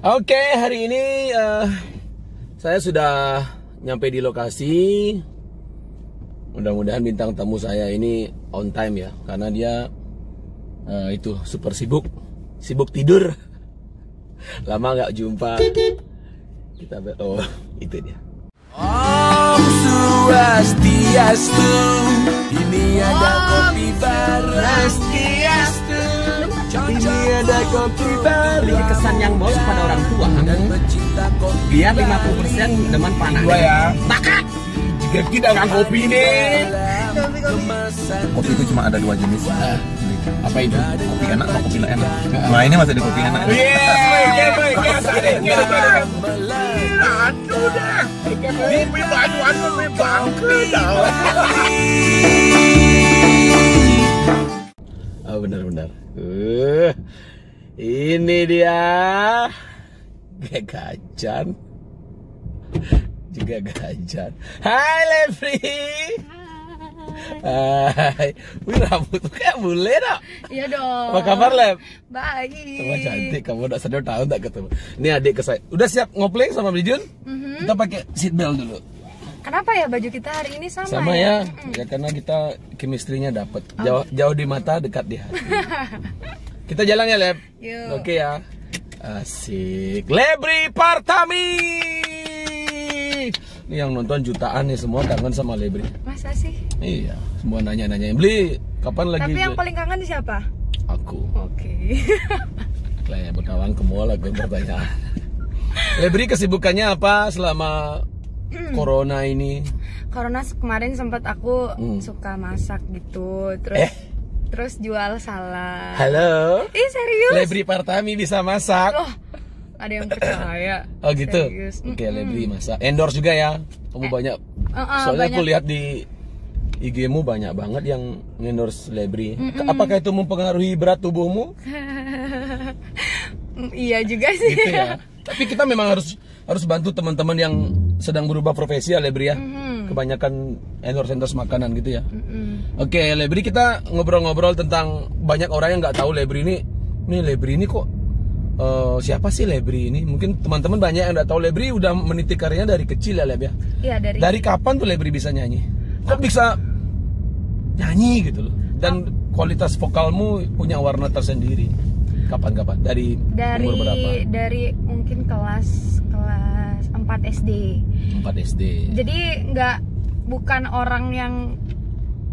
Oke, hari ini saya sudah nyampe di lokasi. Mudah-mudahan bintang tamu saya ini on time ya, karena dia itu super sibuk tidur. Lama nggak jumpa. Kita itu dia. Om Swastiastu, ini ada kopi baru. Swastiastu, ini ada kopi baru. Beri kesan yang bos pada orang tua. Biar 50% demen panah. Dua ya. Bakat. Jika kita nggak kopi nih. Kopi itu cuma ada dua jenis. Apa itu? Kopi enak atau kopi nggak enak. Nah ini masih ada kopi enak. Oh benar-benar. Ini dia Gajan. Juga Gajan. Hai Levri. Hai. Wih, rambut kayak bule dong. Iya dong. Apa kabar Lev? Baik. Sama cantik, kamu udah 1 tahun tak ketemu. Ini adik ke saya. Udah siap ngopling sama Bijun? Kita pakai seatbelt dulu. Kenapa ya baju kita hari ini sama? Sama ya. Ya karena kita chemistry-nya dapet. Jauh di mata, dekat di hati. Kita jalan ya, Leb. Yuk. Oke ya. Asik. Lebri Partami. Ini yang nonton jutaan nih, semua kangen sama Lebri. Masa sih? Iya, semua nanya-nanya. Beli kapan lagi? Tapi yang paling kangen siapa? Aku. Oke. Kayak berkawan ke mall aku bertanya. Lebri kesibukannya apa selama corona ini? Corona kemarin sempat aku suka masak gitu, terus jual salad. Halo. Ih serius? Lebri Partami bisa masak. Loh, ada yang percaya. Oh gitu. Serius. Oke, Lebri masak. Endorse juga ya. Kamu banyak. Soalnya banyak. aku lihat di IG-mu banyak banget yang endorse Lebri. Apakah itu mempengaruhi berat tubuhmu? Iya juga sih. Gitu ya. Tapi kita memang harus bantu teman-teman yang sedang berubah profesi ya, Lebri ya. Kebanyakan endorse makanan gitu ya. Oke, Lebri, kita ngobrol-ngobrol tentang banyak orang yang nggak tahu Lebri ini. Nih Lebri ini kok siapa sih Lebri ini? Mungkin teman-teman banyak yang nggak tahu Lebri udah meniti karirnya dari kecil ya, Leb ya. Iya, Dari kapan tuh Lebri bisa nyanyi? Kok bisa nyanyi gitu loh? Dan kualitas vokalmu punya warna tersendiri. Kapan? Dari umur berapa? Dari mungkin kelas 4 SD. 4 SD. Jadi bukan orang yang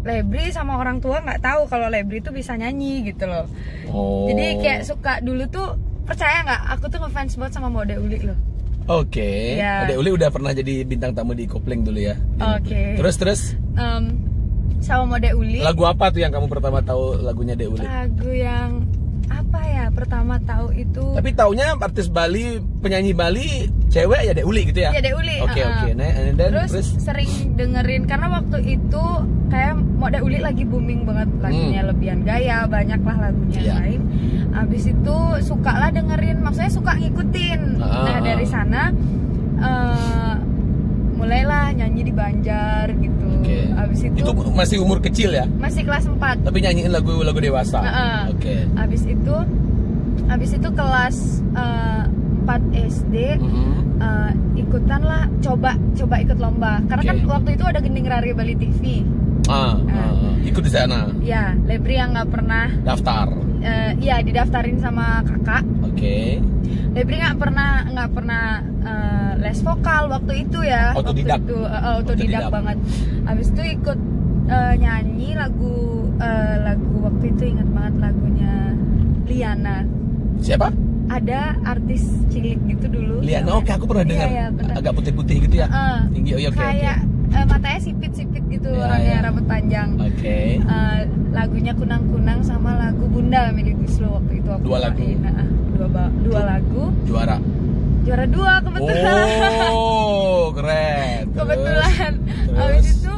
Lebri sama orang tua nggak tahu kalau Lebri tuh bisa nyanyi gitu loh. Oh. Jadi kayak suka dulu tuh, percaya nggak? Aku tuh ngefans banget sama Mode Uli loh. Oke. Ya. Adek Uli udah pernah jadi bintang tamu di Kopling dulu ya. Oke. Terus Sama Mode Uli. lagu apa tuh yang kamu pertama tahu lagunya Dek Uli? Lagu yang apa ya? Pertama tahu itu. Tapi taunya artis Bali, penyanyi Bali, cewek ya Dek Uli gitu ya? Ya Dek Uli. Oke. Nah, and then, Terus sering dengerin karena waktu itu kayak Mode Uli lagi booming banget lagunya, Lebihan Gaya, banyak lah lagunya yang lain. Abis itu suka lah dengerin, maksudnya suka ngikutin. Nah dari sana mulailah nyanyi di Banjar gitu. Abis itu masih umur kecil ya? Masih kelas 4. Tapi nyanyiin lagu-lagu dewasa. Oke. Abis itu kelas 4 SD ikutan lah, coba ikut lomba. Karena kan waktu itu ada Gending Rari Bali TV. Ikut di sana. Ya, Lebri yang nggak pernah daftar. Iya, didaftarin sama kakak. Oke. Lebri nggak pernah les vokal waktu itu ya. Otodidak. Waktu itu otodidak banget. Habis itu ikut nyanyi lagu waktu itu, ingat banget lagunya Liana. Siapa? Ada artis cilik gitu dulu. Liana. Oke, aku pernah dengar. Iya, agak putih-putih gitu ya. Tinggi. Oke. Kayak matanya sipit-sipit gitu, orangnya rambut panjang. Oke. Lagunya Kunang-Kunang sama lagu Bunda Meli Guslo waktu itu aku Dua lagu. dua lagu. Juara 2 kebetulan. Oh, keren. Kebetulan. Habis itu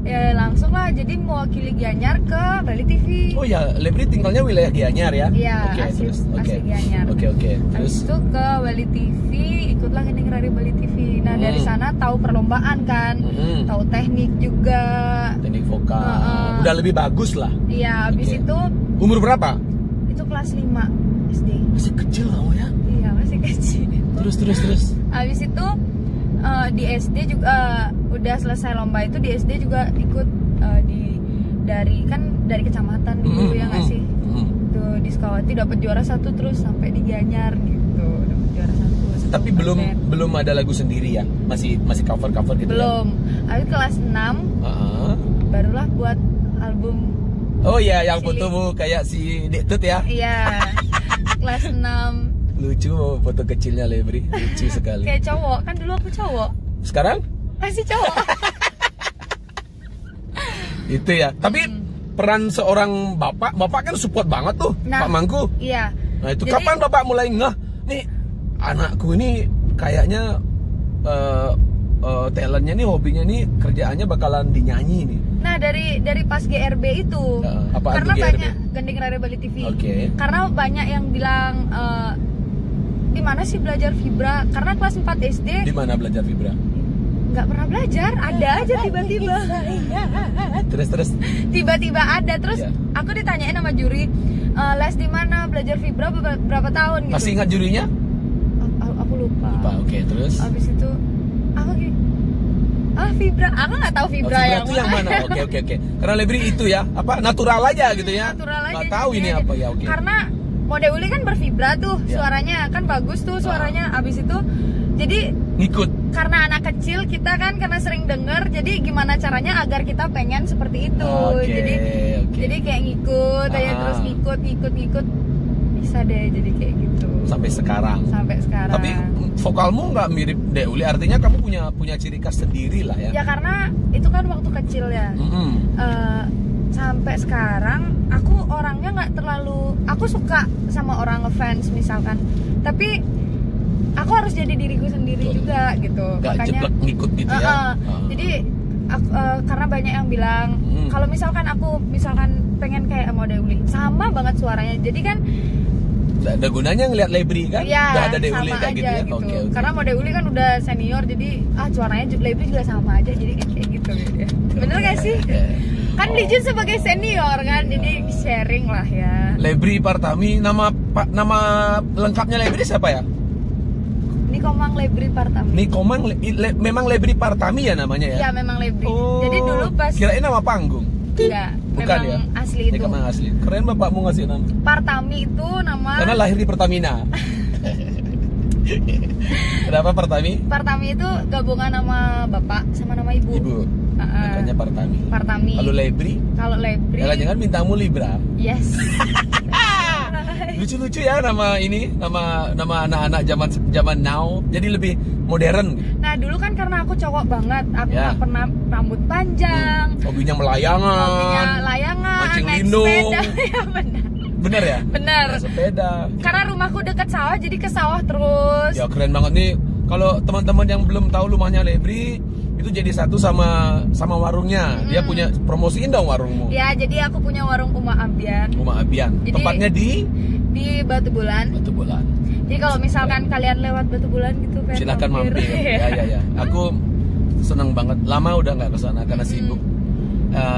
ya langsung lah jadi mewakili Gianyar ke Bali TV. Oh ya, Lebri tinggalnya wilayah Gianyar ya? Iya, Oke. asli Gianyar. Oke. Habis itu ke Bali TV, ikutlah Gending Rari Bali TV. Nah dari sana tahu perlombaan kan, tahu teknik juga. Teknik vokal. Udah lebih bagus lah. Iya, habis itu umur berapa? itu kelas 5 SD. Masih kecil kamu ya? Iya, masih kecil. Terus. Habis itu di SD juga udah selesai lomba itu, di SD juga ikut dari kecamatan dulu ya nggak sih? Tuh di Sukawati dapat juara 1 terus sampai di Gianyar gitu, dapat juara 1. Tapi belum ada lagu sendiri ya? Masih cover gitu. Belum. Habis kelas 6 barulah buat album. Oh iya, yang foto kayak si Dek Tut ya? Iya. Kelas 6. Lucu foto kecilnya Lebri, lucu sekali. Kayak cowok, kan dulu aku cowok. Sekarang? Masih cowok. Itu ya. Tapi peran seorang bapak kan support banget tuh, Pak Mangku. Iya. Nah itu kapan bapak mulai ngeh nih anakku ini kayaknya talentnya nih, hobinya nih, kerjaannya bakalan dinyanyi nih. Nah dari pas GRB itu, karena banyak Gandeng Rare Bali TV. Karena banyak yang bilang di mana sih belajar vibra? Karena kelas 4 SD. Di mana belajar vibra? Nggak pernah belajar, ada aja tiba-tiba. Terus. Tiba-tiba ada, terus aku ditanyain sama juri, les di mana, belajar vibra berapa tahun gitu. Masih ingat jurinya? Aku lupa. Oke, terus. Habis itu aku gini, vibra, aku nggak tahu vibra yang mana. Oke. Karena Lebri itu ya, natural aja gitu ya. Natural aja. Nggak tahu ini apa ya, oke. Karena Mode Uli kan bervibra tuh, suaranya kan bagus tuh suaranya. Abis itu jadi ngikut. Karena anak kecil kita kan, karena sering denger, jadi gimana caranya agar kita pengen seperti itu. Jadi kayak ngikut aja, terus ngikut bisa deh, jadi kayak gitu. Sampai sekarang. Tapi vokalmu nggak mirip Dek Uli, artinya kamu punya ciri khas sendiri lah ya. Ya karena itu kan waktu kecil ya. Sampai sekarang aku orangnya nggak terlalu, aku suka sama orang ngefans misalkan, tapi aku harus jadi diriku sendiri juga gitu. Gak makanya jeblek ngikut gitu ya. Jadi karena banyak yang bilang kalau misalkan aku pengen kayak Mode Uli, sama banget suaranya, jadi kan gak ada gunanya ngeliat Lebri kan? Ya, udah ada Dek Uli kayak gitu ya. Gitu. Karena Mode Uli kan udah senior, jadi suaranya Lebri juga sama aja, jadi kayak gitu ya. Bener gak sih? Kan Lijun sebagai senior kan, jadi sharing lah ya. Lebri Partami, nama lengkapnya Lebri siapa ya? Nikomang Lebri Partami. Nikomang memang Lebri Partami ya namanya ya? Iya, memang Lebri. Jadi dulu pas kirain nama panggung. Enggak, bukan memang ya? Asli itu. Nikomang asli. Keren bapakmu ngasih nama. Partami itu nama. Karena lahir di Pertamina. Kenapa Partami? Partami itu gabungan nama bapak sama nama ibu. Makanya Partami. Kalau Lebri? Jangan bintangmu Libra. Yes. Lucu-lucu ya nama anak-anak zaman now, jadi lebih modern. Nah dulu kan karena aku cowok banget, aku nggak pernah rambut panjang. Hobinya layangan, mancing lindung. Sepeda. Ya bener ya? Bener. Sepeda. Karena rumahku dekat sawah, jadi ke sawah terus. Ya keren banget nih. Kalau teman-teman yang belum tahu rumahnya Lebri, itu jadi satu sama warungnya. Dia punya, promosiin dong warungmu. Ya, jadi aku punya warung Uma Abian. Jadi, tempatnya di Batu Bulan. Jadi kalau misalkan kalian lewat Batu Bulan gitu, silakan mampir. Ya. Aku seneng banget. Lama udah nggak kesana karena sibuk.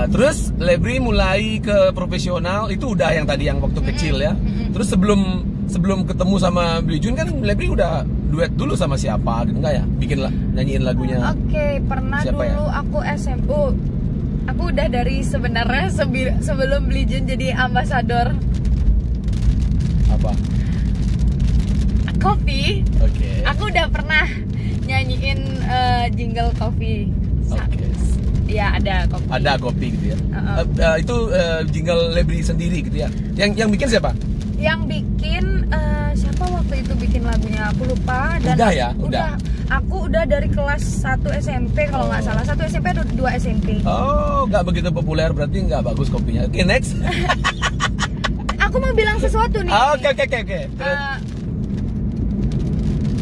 Terus Lebri mulai ke profesional itu udah yang tadi yang waktu kecil ya. Terus sebelum ketemu sama Lijun kan Lebri udah duet dulu sama siapa gitu enggak ya? Nyanyiin lagunya. Oke, pernah dulu ya? Aku SMU. Aku udah dari sebenarnya sebelum Lijun jadi ambasador. Apa? Kopi. Oke. Aku udah pernah nyanyiin jingle kopi. Ya ada kopi. Ada kopi gitu ya. Itu jingle Lebri sendiri gitu ya. Yang bikin siapa? Yang bikin siapa waktu itu bikin lagunya, aku lupa. Dan udah. Aku udah dari kelas 1 SMP kalau nggak salah. 1 SMP atau 2 SMP. Oh, nggak begitu populer, berarti nggak bagus kopinya. Oke, next. Aku mau bilang sesuatu nih. Oke.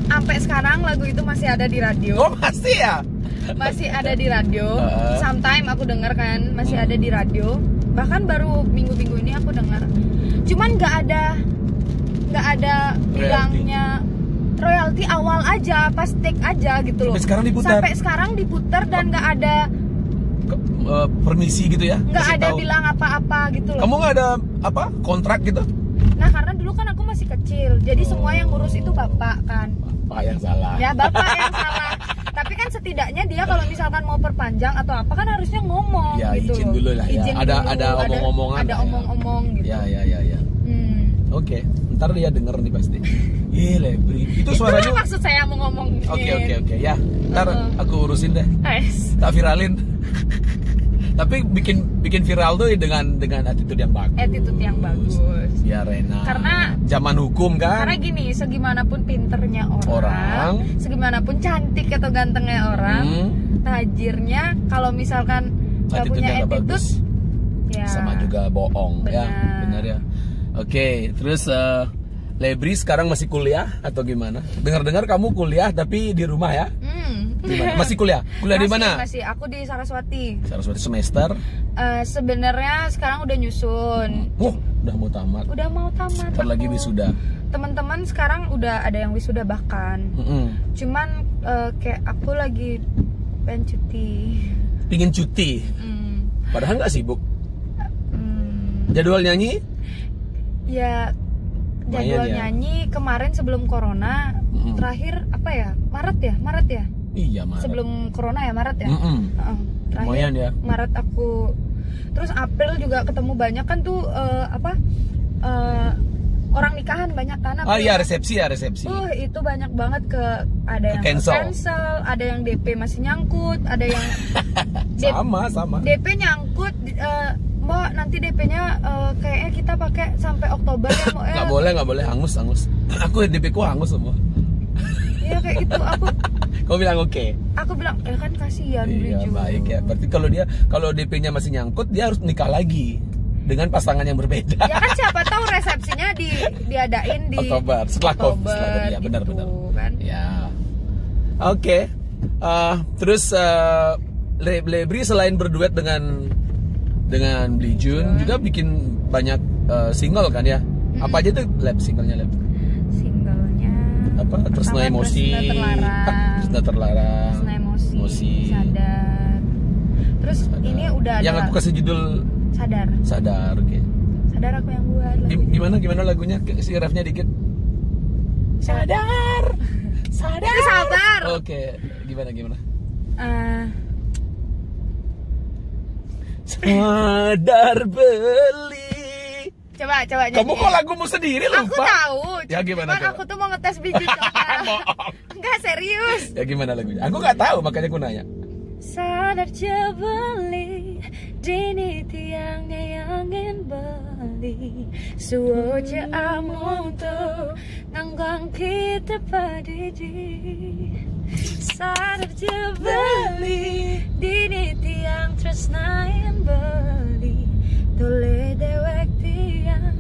Sampai sekarang lagu itu masih ada di radio. Oh, masih ya? Masih ada di radio. Sometime aku denger kan, masih ada di radio. Bahkan baru minggu-minggu ini aku dengar. Cuman nggak ada bilangnya royalti awal aja, pas take aja gitu loh. Sampai sekarang diputar dan nggak ada permisi gitu ya? Nggak ada bilang apa-apa gitu loh. Kamu nggak ada kontrak gitu? Nah karena dulu kan aku masih kecil, jadi semua yang ngurus itu bapak kan. Bapak yang salah. Ya bapak yang salah. Tapi kan setidaknya dia kalau misalkan mau perpanjang atau apa kan harusnya ngomong Ya, gitu. izin dulu lah ya. Izin Ada dulu, omong-omongan Ada lah ya. omong-omong gitu. Ya. Hmm. Oke, ntar dia denger nih pasti. Ih, Lebri. Itu suaranya. Itulah maksud saya mau ngomong. Oke. Ya, ntar aku urusin deh. Yes. Tak viralin. Tapi bikin viral tuh dengan attitude yang bagus. Attitude yang bagus. Ya Rena. Karena zaman hukum kan. Karena gini, segimanapun pinternya orang, segimanapun cantik atau gantengnya orang, tajirnya kalau misalkan nggak punya Attitude-nya nggak attitude, bagus. ya Sama juga bohong ya. Benar. Benar ya. Oke, terus Lebri sekarang masih kuliah atau gimana? Dengar-dengar kamu kuliah tapi di rumah ya? Gimana? Masih kuliah? Kuliah di mana? Masih, aku di Saraswati. Saraswati semester? Sebenarnya sekarang udah nyusun. Udah mau tamat. Udah mau tamat. Ntar lagi aku. wisuda. Teman-teman sekarang udah ada yang wisuda bahkan. Cuman kayak aku lagi pengen cuti. Pingin cuti? Padahal nggak sibuk. Jadwal nyanyi? Ya jadwal ya. nyanyi kemarin sebelum corona terakhir apa ya? Maret ya? Iya, Maret. Sebelum corona ya Maret ya? Terakhir Lumayan ya. Maret aku. Terus April juga ketemu banyak kan tuh orang nikahan banyak kan. Oh iya, resepsi. Itu banyak banget ada yang cancel, ada yang DP masih nyangkut, ada yang sama. DP nyangkut. Mbak, nanti DP-nya kayaknya kita pakai sampai Oktober ya, Mbak ya. Nggak boleh, hangus. Aku DP ku hangus semua. Iya kayak gitu. Kau bilang oke. Aku bilang kan kasihan Iya, Briju. baik ya. Berarti kalau DP-nya masih nyangkut, dia harus nikah lagi dengan pasangan yang berbeda. Ya kan siapa tahu resepsinya diadain di Oktober, setelah COVID. Ya, gitu, benar. kan. Ya. Oke. Terus Lebri selain berduet dengan Bli Jun juga bikin banyak single kan ya? Apa aja tuh singlenya? Singlenya apa? Tresna Emosi, Tresna Terlarang, Tresna Emosi, Sadar. Terus ini udah yang ada aku kasih judul Sadar. Oke. Sadar aku yang buat. Gimana lagunya? Si refnya dikit. Sadar. Itu sabar. Oke, gimana? Sadar beli. Coba nyanyi. Kamu kok lagumu sendiri lupa? Aku tahu. Ya gimana? Cuman aku tuh mau ngetes biji coba. Enggak serius. Ya gimana lagunya? Aku nggak tahu makanya aku nanya. Sadar jebeli dini tiangnya yang ingin beli suoja amonto nanggang kita padidi. Sadar jebeli dini tiang tresnain beli tole dewek tiang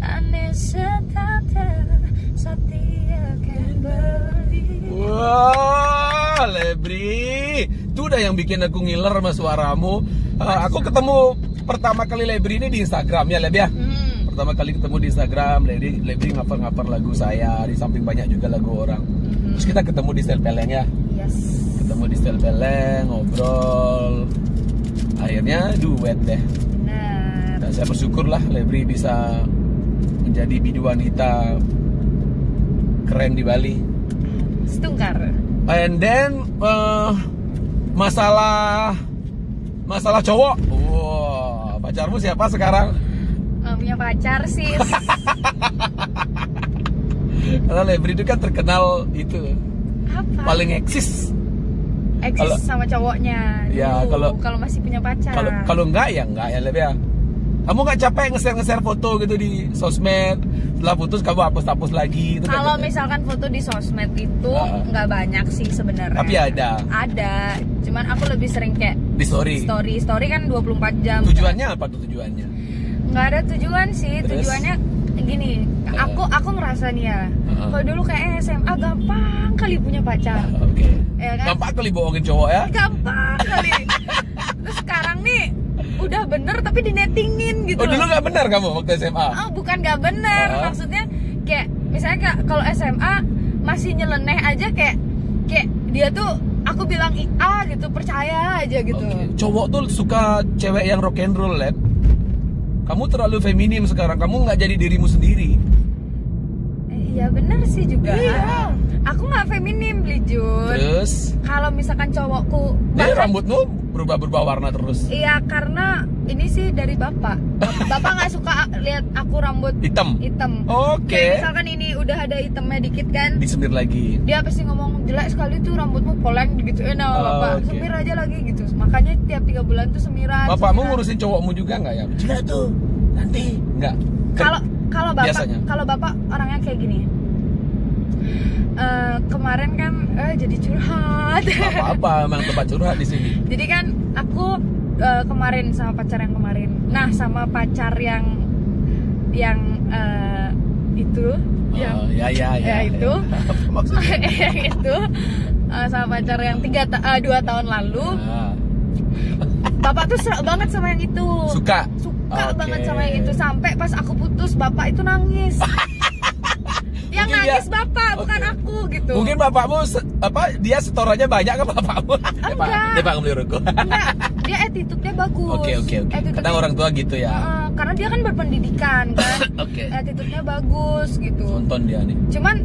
ane setata satia kembali. Wah, Lebri, itu udah yang bikin aku ngiler sama suaramu. Aku ketemu pertama kali Lebri ini di Instagram ya, Leb ya. Pertama kali ketemu di Instagram, Lebri ngapar lagu saya, di samping banyak juga lagu orang. Terus kita ketemu di Stel Peleng ya. Yes. Ketemu di Stel Peleng, ngobrol. Akhirnya duet deh. Benar. Dan saya bersyukurlah Lebri bisa menjadi bidu wanita keren di Bali. Setungkar. And then masalah cowok. Wah, pacarmu siapa sekarang? Punya pacar sih. Karena Lebri itu kan terkenal itu Apa? paling eksis. Sama cowoknya. Ya, kalau masih punya pacar. Kalau enggak ya Lebri ya. Kamu nggak capek nge-share foto gitu di sosmed? Setelah putus kamu hapus lagi gitu. Kalau misalkan foto di sosmed itu nggak banyak sih sebenarnya. Tapi ada. Ada. Cuman aku lebih sering kayak Di story. Story kan 24 jam. Tujuannya apa tuh tujuannya? Nggak ada tujuan sih. Terus? Tujuannya gini. Aku ngerasa nih ya. Kalau dulu kayak SMA gampang kali punya pacar. Oke. Ya kan? Gampang kali bohongin cowok ya? Gampang kali. Terus sekarang nih udah bener tapi dinettingin gitu. Oh, dulu nggak benar kamu waktu SMA? Oh, bukan nggak bener. Maksudnya kayak misalnya kalau SMA masih nyeleneh aja kayak dia tuh aku bilang A gitu, percaya aja gitu. Okay. Cowok tuh suka cewek yang rock and roll, Leb. kamu terlalu feminim sekarang, kamu nggak jadi dirimu sendiri. Iya benar sih juga. Iya. Aku nggak feminim, Lijun. Terus Kalau misalkan cowokku, jadi rambutmu berubah warna terus. iya karena ini sih dari bapak. Bapak nggak suka lihat aku rambut Hitam. Oke. Kayak misalkan ini udah ada hitamnya dikit kan, Disemir lagi. dia pasti ngomong jelek sekali tuh rambutmu poleng digituin sama bapak. Oke. Semir aja lagi gitu. Makanya tiap 3 bulan tuh semiran. Bapakmu semiran. ngurusin cowokmu juga nggak ya? Tidak tuh. Nanti nggak. Kalau bapak Biasanya. kalau bapak orangnya kayak gini. Kemarin kan jadi curhat. Apa-apa, emang tempat curhat di sini. Jadi kan aku kemarin sama pacar yang kemarin. Nah, sama pacar yang itu Ya itu. Apa maksudnya? yang itu sama pacar yang 2 tahun lalu. Bapak tuh serak banget sama yang itu. Suka Oke. Banget sama yang itu, sampai pas aku putus bapak itu nangis. Yang Mungkin nangis dia- bapak, bukan Oke. aku gitu. Mungkin bapakmu dia setorannya banyak ke bapakmu. Enggak. Dia pak beli rokok. Enggak, dia attitude-nya bagus. Oke. Attitude-nya- Kadang orang tua gitu ya. Karena dia kan berpendidikan kan. Oke. Attitude-nya bagus gitu. Nonton dia nih. Cuman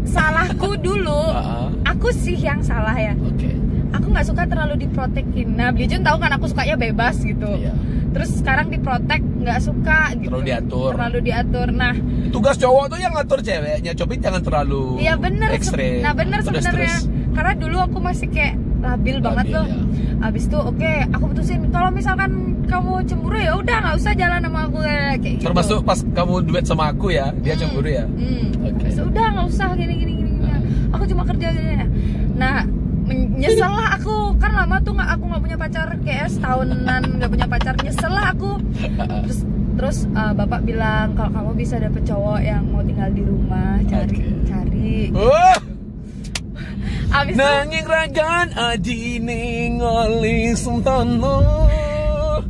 salahku dulu, aku sih yang salah ya. Oke. Aku nggak suka terlalu diprotekin. Nah, Bijun tahu kan aku sukanya bebas gitu. Iya. Terus sekarang diprotek nggak suka gitu. Terlalu diatur. Nah, Tugas cowok tuh yang ngatur ceweknya, Copit jangan terlalu iya bener. ekstrem. Nah bener Terus, sebenarnya. terus. Karena dulu aku masih kayak labil banget tuh. ya. Abis itu oke, aku putusin kalau misalkan kamu cemburu ya udah nggak usah jalan sama aku kayak gitu. Termasuk pas kamu duet sama aku ya, dia cemburu ya. Oke. Abis itu, udah nggak usah gini. Aku cuma kerja gini. Nah, nyesel lah aku, kan lama tuh aku nggak punya pacar, kayak setahunan nggak punya pacar, nyesel lah aku. Terus bapak bilang kalau kamu bisa dapet cowok yang mau tinggal di rumah, cari. Abis itu Nanging ragan adine ngali sentana.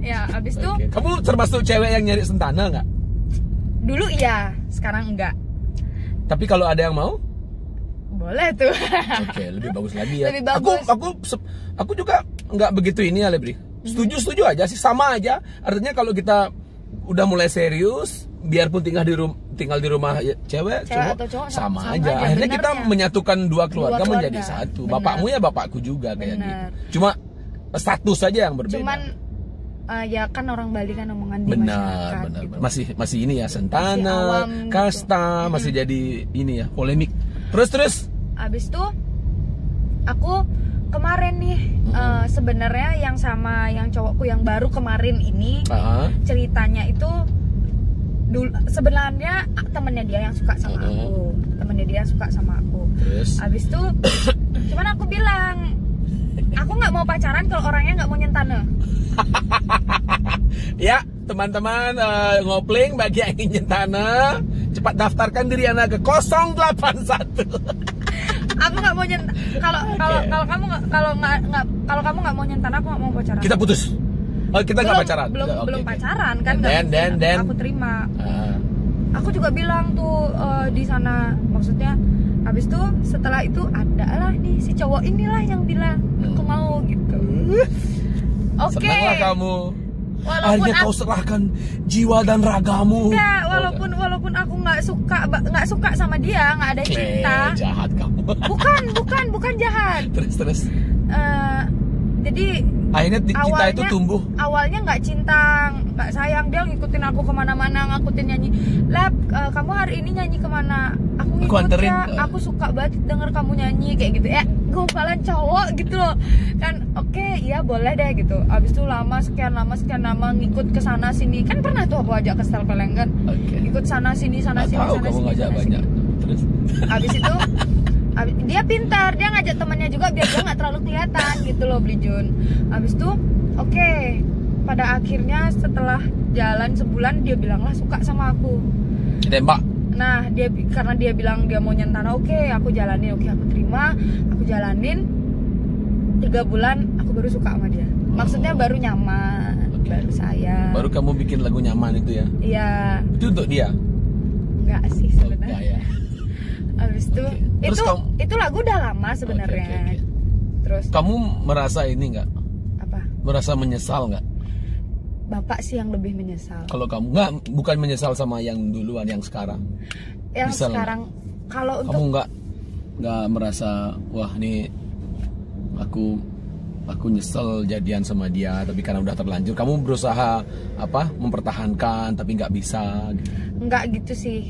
ya, abis itu Oke. Kamu termasuk cewek yang nyari sentana nggak? dulu iya, sekarang enggak. Tapi kalau ada yang mau? Boleh tuh. Oke, lebih bagus lagi ya. Lebih bagus. Aku juga nggak begitu ini ya, Lebri. Setuju aja sih, sama aja. Artinya kalau kita udah mulai serius, biarpun tinggal di rumah cewek atau cowok sama sama aja. aja, Akhirnya kita benernya. menyatukan dua keluarga keluarga. menjadi satu. Bener. Bapakmu ya bapakku juga kayak Bener. gitu. Cuma status saja yang berbeda. Cuman ya kan orang Bali kan omongan di masyarakat benar. gitu. Masih ini ya, sentana, awam gitu. kasta, masih jadi ini ya, polemik. Terus. Abis itu aku kemarin nih sebenarnya yang sama yang cowokku yang baru kemarin ini ceritanya itu dulu sebenarnya temennya dia yang suka sama aku, Terus abis itu cuman aku bilang aku nggak mau pacaran kalau orangnya nggak mau nyentana. Ya teman-teman, ngopling bagi yang ingin nyentana, cepat daftarkan diri Anda ke 081. Aku nggak mau kalau kamu nggak mau nyentana, aku nggak mau pacaran. Kita putus. Oh, kita nggak pacaran. Belum pacaran kan? Dan aku terima. Aku juga bilang tuh di sana, maksudnya habis itu setelah itu ada lah nih si cowok inilah yang bilang aku mau gitu. Oke. Senanglah kamu. Walaupun akhirnya kau serahkan jiwa dan ragamu. Enggak, walaupun aku nggak suka sama dia, nggak ada cinta. Jahat kamu. Bukan jahat. Terus. Jadi akhirnya cinta itu tumbuh. Awalnya nggak cinta, nggak sayang, dia ngikutin aku kemana-mana, ngikutin nyanyi. Lab, kamu hari ini nyanyi kemana? Aku ngikut anterin. ya. Aku suka banget denger kamu nyanyi kayak gitu. Gopalan cowok gitu loh. Kan oke, iya boleh deh gitu. Abis itu sekian lama ngikut ke sana sini. Kan pernah tuh aku ajak ke Stel Peleng kan. Ikut sana sini. Tahu kamu ngajak banyak. Terus abis itu dia pintar, dia ngajak temannya juga biar dia nggak terlalu kelihatan gitu loh, Blijun. Abis itu oke, pada akhirnya setelah jalan sebulan dia bilanglah suka sama aku. ditembak. Nah karena dia bilang dia mau nyentana, oke aku jalanin, aku terima, aku jalanin 3 bulan aku baru suka sama dia. Maksudnya baru nyaman, baru sayang. Baru kamu bikin lagu nyaman itu ya? Iya. Itu untuk dia? Enggak sih sebenarnya. Enggak ya. Abis itu Terus itu lagu udah lama sebenarnya. Oke. Terus Kamu merasa ini nggak? apa? Merasa menyesal nggak? bapak sih yang lebih menyesal. Kalau kamu bukan menyesal sama yang duluan, yang sekarang. Yang Misal sekarang kalau kamu untuk nggak merasa wah nih aku nyesel jadian sama dia, tapi karena udah terlanjur kamu berusaha mempertahankan tapi nggak bisa gitu. Nggak gitu sih.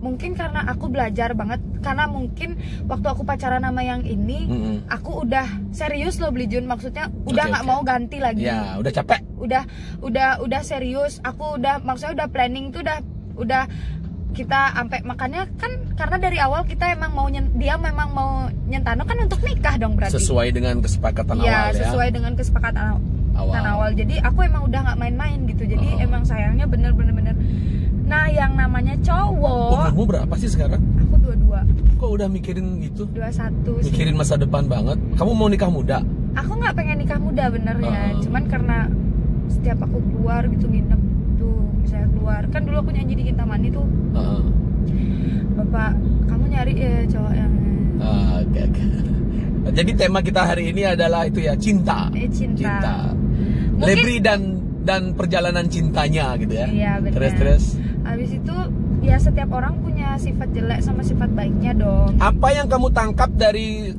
Mungkin karena aku belajar banget, karena mungkin waktu aku pacaran sama yang ini, aku udah serius loh Belijun, maksudnya udah nggak mau ganti lagi. Ya, udah capek. Udah serius. Aku maksudnya udah planning tuh udah kita sampai, makanya kan karena dari awal kita emang dia memang mau nyentano kan untuk nikah dong berarti. Sesuai dengan kesepakatan awal ya. Sesuai dengan kesepakatan awal. Jadi aku emang udah nggak main-main gitu. Jadi emang sayangnya bener-bener. Nah, yang namanya cowok. Umurmu berapa sih sekarang? Aku 22. Kok udah mikirin gitu? 21 sih. Mikirin masa depan banget. Kamu mau nikah muda? Aku nggak pengen nikah muda bener ya. Cuman karena setiap aku keluar gitu nginep tuh, misalnya keluar. Kan dulu aku nyanyi di Kintamani tuh. Bapak, kamu nyari cowok yang Oke. Jadi tema kita hari ini adalah itu ya, cinta. Cinta. Mungkin, Lebri dan perjalanan cintanya gitu ya. Iya benar. Terus. Habis itu ya setiap orang punya sifat jelek sama sifat baiknya dong. Apa yang kamu tangkap dari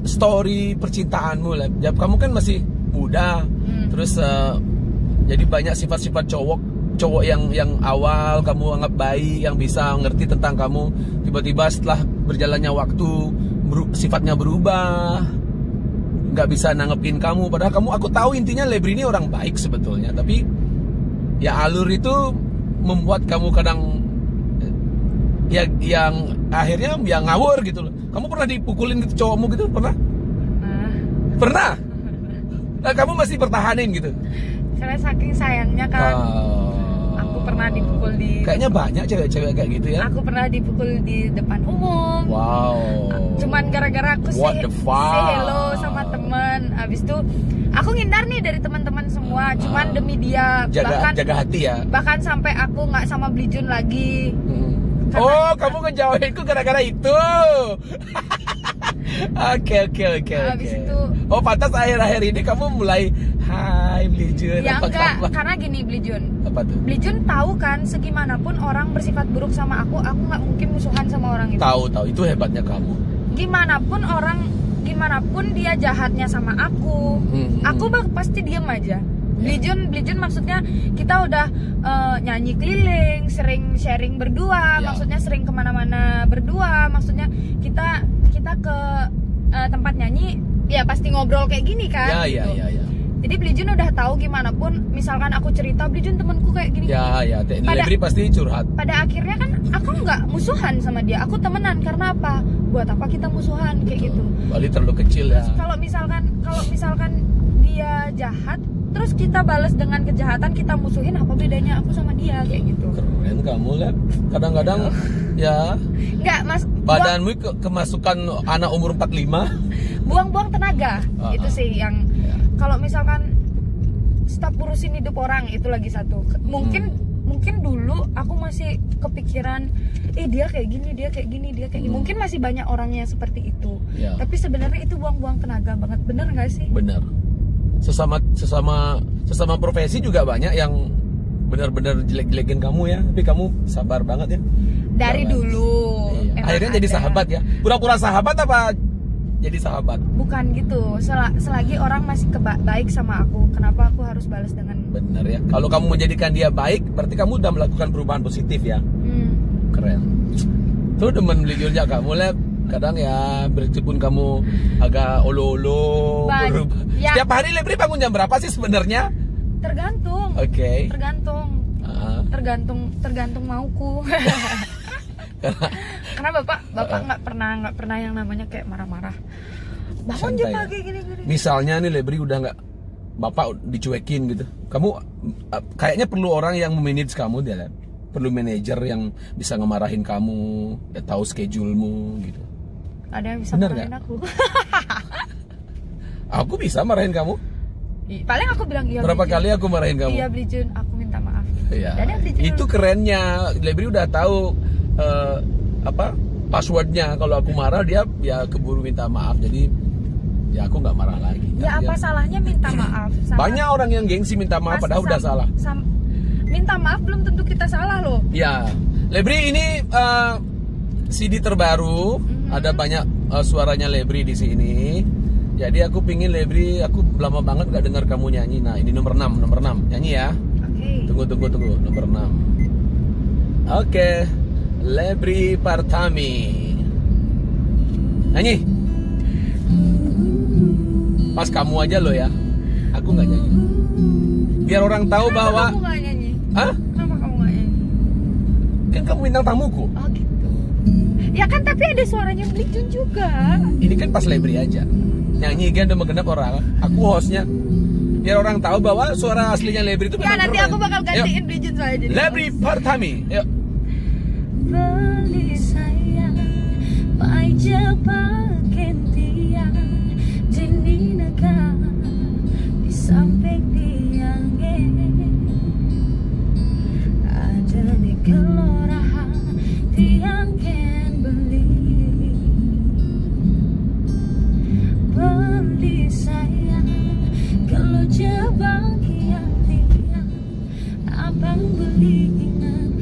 story percintaanmu, Leb? Ya, kamu kan masih muda. Terus jadi banyak sifat-sifat cowok yang awal kamu anggap baik, yang bisa ngerti tentang kamu, tiba-tiba setelah berjalannya waktu sifatnya berubah, nggak bisa nanggepin kamu. Padahal aku tahu intinya Lebri ini orang baik sebetulnya, tapi ya alur itu membuat kamu kadang ya yang akhirnya ya ngawur gitu loh. Kamu pernah dipukulin gitu cowokmu gitu? Pernah? Nah, kamu masih pertahanin gitu? Karena saking sayangnya kan. Aku pernah dipukul Kayaknya banyak cewek-cewek kayak gitu ya. Aku pernah dipukul di depan umum. Wow. Cuman gara-gara aku say hello sama teman. Habis itu aku ngindar nih dari teman-teman semua. Cuman demi dia, jaga hati ya. Bahkan sampai aku nggak sama Belijun lagi. Kamu ngejauhinku gara-gara itu. Oke. Habis itu. Pantas akhir-akhir ini kamu mulai hai Belijun. Ya enggak, karena gini Belijun. Apa tuh? Belijun tahu kan, segimanapun orang bersifat buruk sama aku nggak mungkin musuhan sama orang itu. Tahu, itu hebatnya kamu. Gimanapun dia jahatnya sama aku pasti diam aja. Belijun maksudnya kita udah nyanyi keliling, sering sharing berdua, maksudnya sering kemana-mana berdua, maksudnya kita ke tempat nyanyi ya pasti ngobrol kayak gini kan. Ya. Jadi Belijun udah tahu gimana pun, misalkan aku cerita Belijun temanku kayak gini. Ya. Lebri pasti curhat. Pada akhirnya kan aku nggak musuhan sama dia, aku temenan. Karena apa? Buat apa kita musuhan kayak gitu? Bali terlalu kecil ya. Kalau misalkan dia jahat, terus kita balas dengan kejahatan, kita musuhin, apa bedanya aku sama dia kayak gitu? Keren kamu, Leb. Kadang-kadang ya. Enggak, Mas. Badanmu kemasukan anak umur 45. Buang-buang tenaga. Itu sih yang kalau misalkan stop urusin hidup orang, itu lagi satu. Mungkin dulu aku masih kepikiran dia kayak gini. Mungkin masih banyak orangnya seperti itu. Tapi sebenarnya itu buang-buang tenaga banget. Bener nggak sih? Bener. Sesama profesi juga banyak yang benar-benar jelek-jelekin kamu ya, tapi kamu sabar banget ya. Dari dulu. Akhirnya jadi sahabat ya. Pura-pura sahabat apa jadi sahabat? Bukan gitu. Selagi orang masih baik sama aku, kenapa aku harus balas dengan? Bener ya. Kalau kamu menjadikan dia baik, berarti kamu udah melakukan perubahan positif ya. Keren. Tuh demen Belijun kamu, Leb. Kadang ya meskipun kamu agak olo-olo berubah. Ya. Setiap hari Lebri bangun jam berapa sih sebenarnya? Tergantung. Oke. Tergantung mauku. Karena bapak nggak pernah yang namanya kayak marah-marah. Bangun jam pagi gini. Misalnya nih Lebri udah nggak, bapak dicuekin gitu. Kamu kayaknya perlu orang yang memanage kamu dia, Leb. Perlu manajer yang bisa ngemarahin kamu, ya tahu schedule-mu gitu. Ada yang bisa marahin aku. Aku bisa marahin kamu? Paling aku bilang iya. Berapa kali aku marahin kamu? Iya Belijun, aku minta maaf. Ya. Itu kerennya. Lebri udah tahu passwordnya. Kalau aku marah dia ya keburu minta maaf. Jadi Ya aku nggak marah lagi. Ya apa salahnya minta maaf? Banyak orang yang gengsi minta maaf padahal udah salah. Minta maaf belum tentu kita salah loh. Ya, Lebri ini CD terbaru, ada banyak suaranya Lebri di sini. Jadi aku pingin Lebri, aku lama banget gak dengar kamu nyanyi. Nah ini nomor 6 nyanyi ya. Oke. Tunggu nomor 6. Oke, Lebri Partami nyanyi. Pas kamu aja lo ya, aku nggak nyanyi. Biar orang tahu bahwa. Kamu nggak nyanyi? Hah? Kenapa kamu nggak nyanyi? Kan kamu bintang tamuku. Oh gitu. Ya kan tapi ada suaranya Beli Jun juga. Ini kan pas Lebri aja. Nyanyi kan udah menggenap orang. Aku hostnya. Biar orang tahu bahwa suara aslinya Lebri itu Ya memang nanti keren. aku bakal gantiin Beli Jun soalnya jadi. Lebri Partami. Yuk. Beli sayang, pakai pakai tiang, jenis negara di samping tiang. Ada di kelurahan tiang kan beli sayang, kalau jebak tiang, abang beli ingat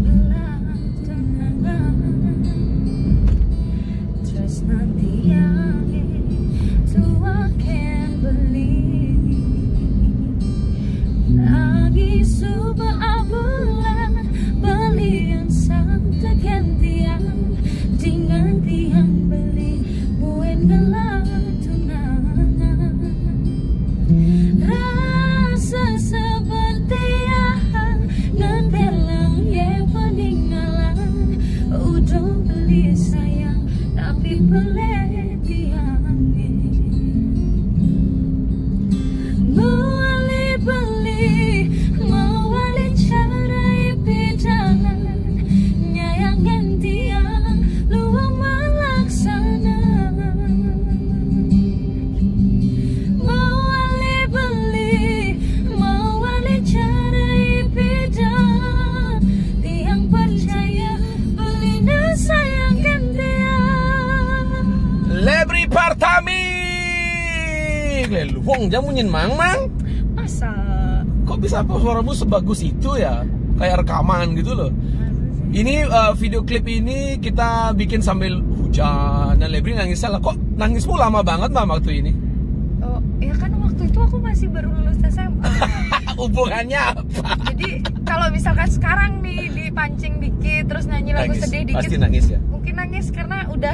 belah tunangan. Terus nanti yang tua kan beli lagi subah bulan beli yang sampai gantian dengan tiang beli buen gelar tunangan. Rasa seperti yang ngantelang ya peninggalan udah beli sayang tapi beli tiang. Mewali cara bidang nyayang gantian luang malaksana. Mewali cara bidang tiang percaya beli sayang gantian. Lebri Partami. Wong jamunin mang. Masa? Kok bisa apa suaramu sebagus itu ya? Kayak rekaman gitu loh. Ini video klip ini kita bikin sambil hujan dan Lebri nangis salah. Kok nangismu lama banget Mam waktu ini? Oh, ya kan waktu itu aku masih baru lulus SMA. Hubungannya apa? Jadi kalau misalkan sekarang nih dipancing dikit terus nyanyi lagu sedih dikit, pasti nangis ya? Mungkin nangis karena udah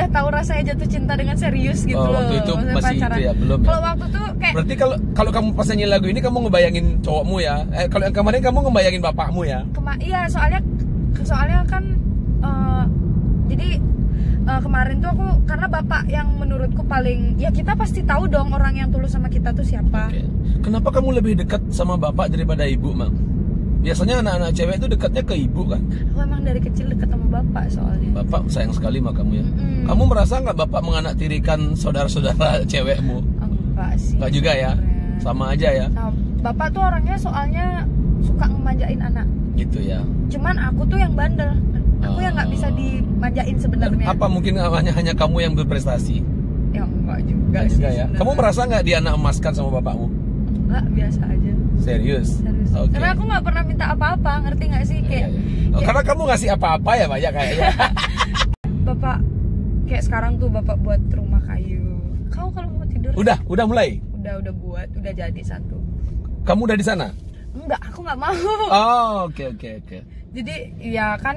tahu rasanya jatuh cinta dengan serius gitu loh. Waktu itu Maksudnya masih pacaran. itu ya, belum ya? Kalau waktu tuh kayak Berarti kalau kamu pas nyanyi lagu ini kamu ngebayangin cowokmu ya? Kalau yang kemarin kamu ngebayangin bapakmu ya? iya soalnya kan jadi kemarin tuh aku karena bapak yang menurutku paling ya kita pasti tahu dong orang yang tulus sama kita tuh siapa. Oke. Kenapa kamu lebih dekat sama bapak daripada ibu, Mang? Biasanya anak-anak cewek itu dekatnya ke ibu kan? Aku emang dari kecil dekat sama bapak soalnya. Bapak sayang sekali sama kamu ya. Kamu merasa nggak bapak menganaktirikan saudara-saudara cewekmu? Enggak sih. Enggak juga ya? Sama aja ya? Nah, bapak tuh orangnya soalnya suka ngemanjain anak. Gitu ya. Cuman aku tuh yang bandel. Aku yang nggak bisa dimanjain sebenarnya. Apa mungkin hanya kamu yang berprestasi? Ya enggak juga Enggak sih. juga ya. Kamu merasa nggak dia anak emaskan sama bapakmu? Enggak, biasa aja. Serius? Oke. Karena aku nggak pernah minta apa-apa, ngerti nggak sih kayak. Oh, karena kamu ngasih apa-apa ya banyak kayaknya. Bapak kayak sekarang tuh bapak buat rumah kayu. Kau kalau mau tidur? Udah mulai. Udah buat, udah jadi satu. Kamu udah di sana? Enggak, aku nggak mau. Oh, oke. Jadi ya kan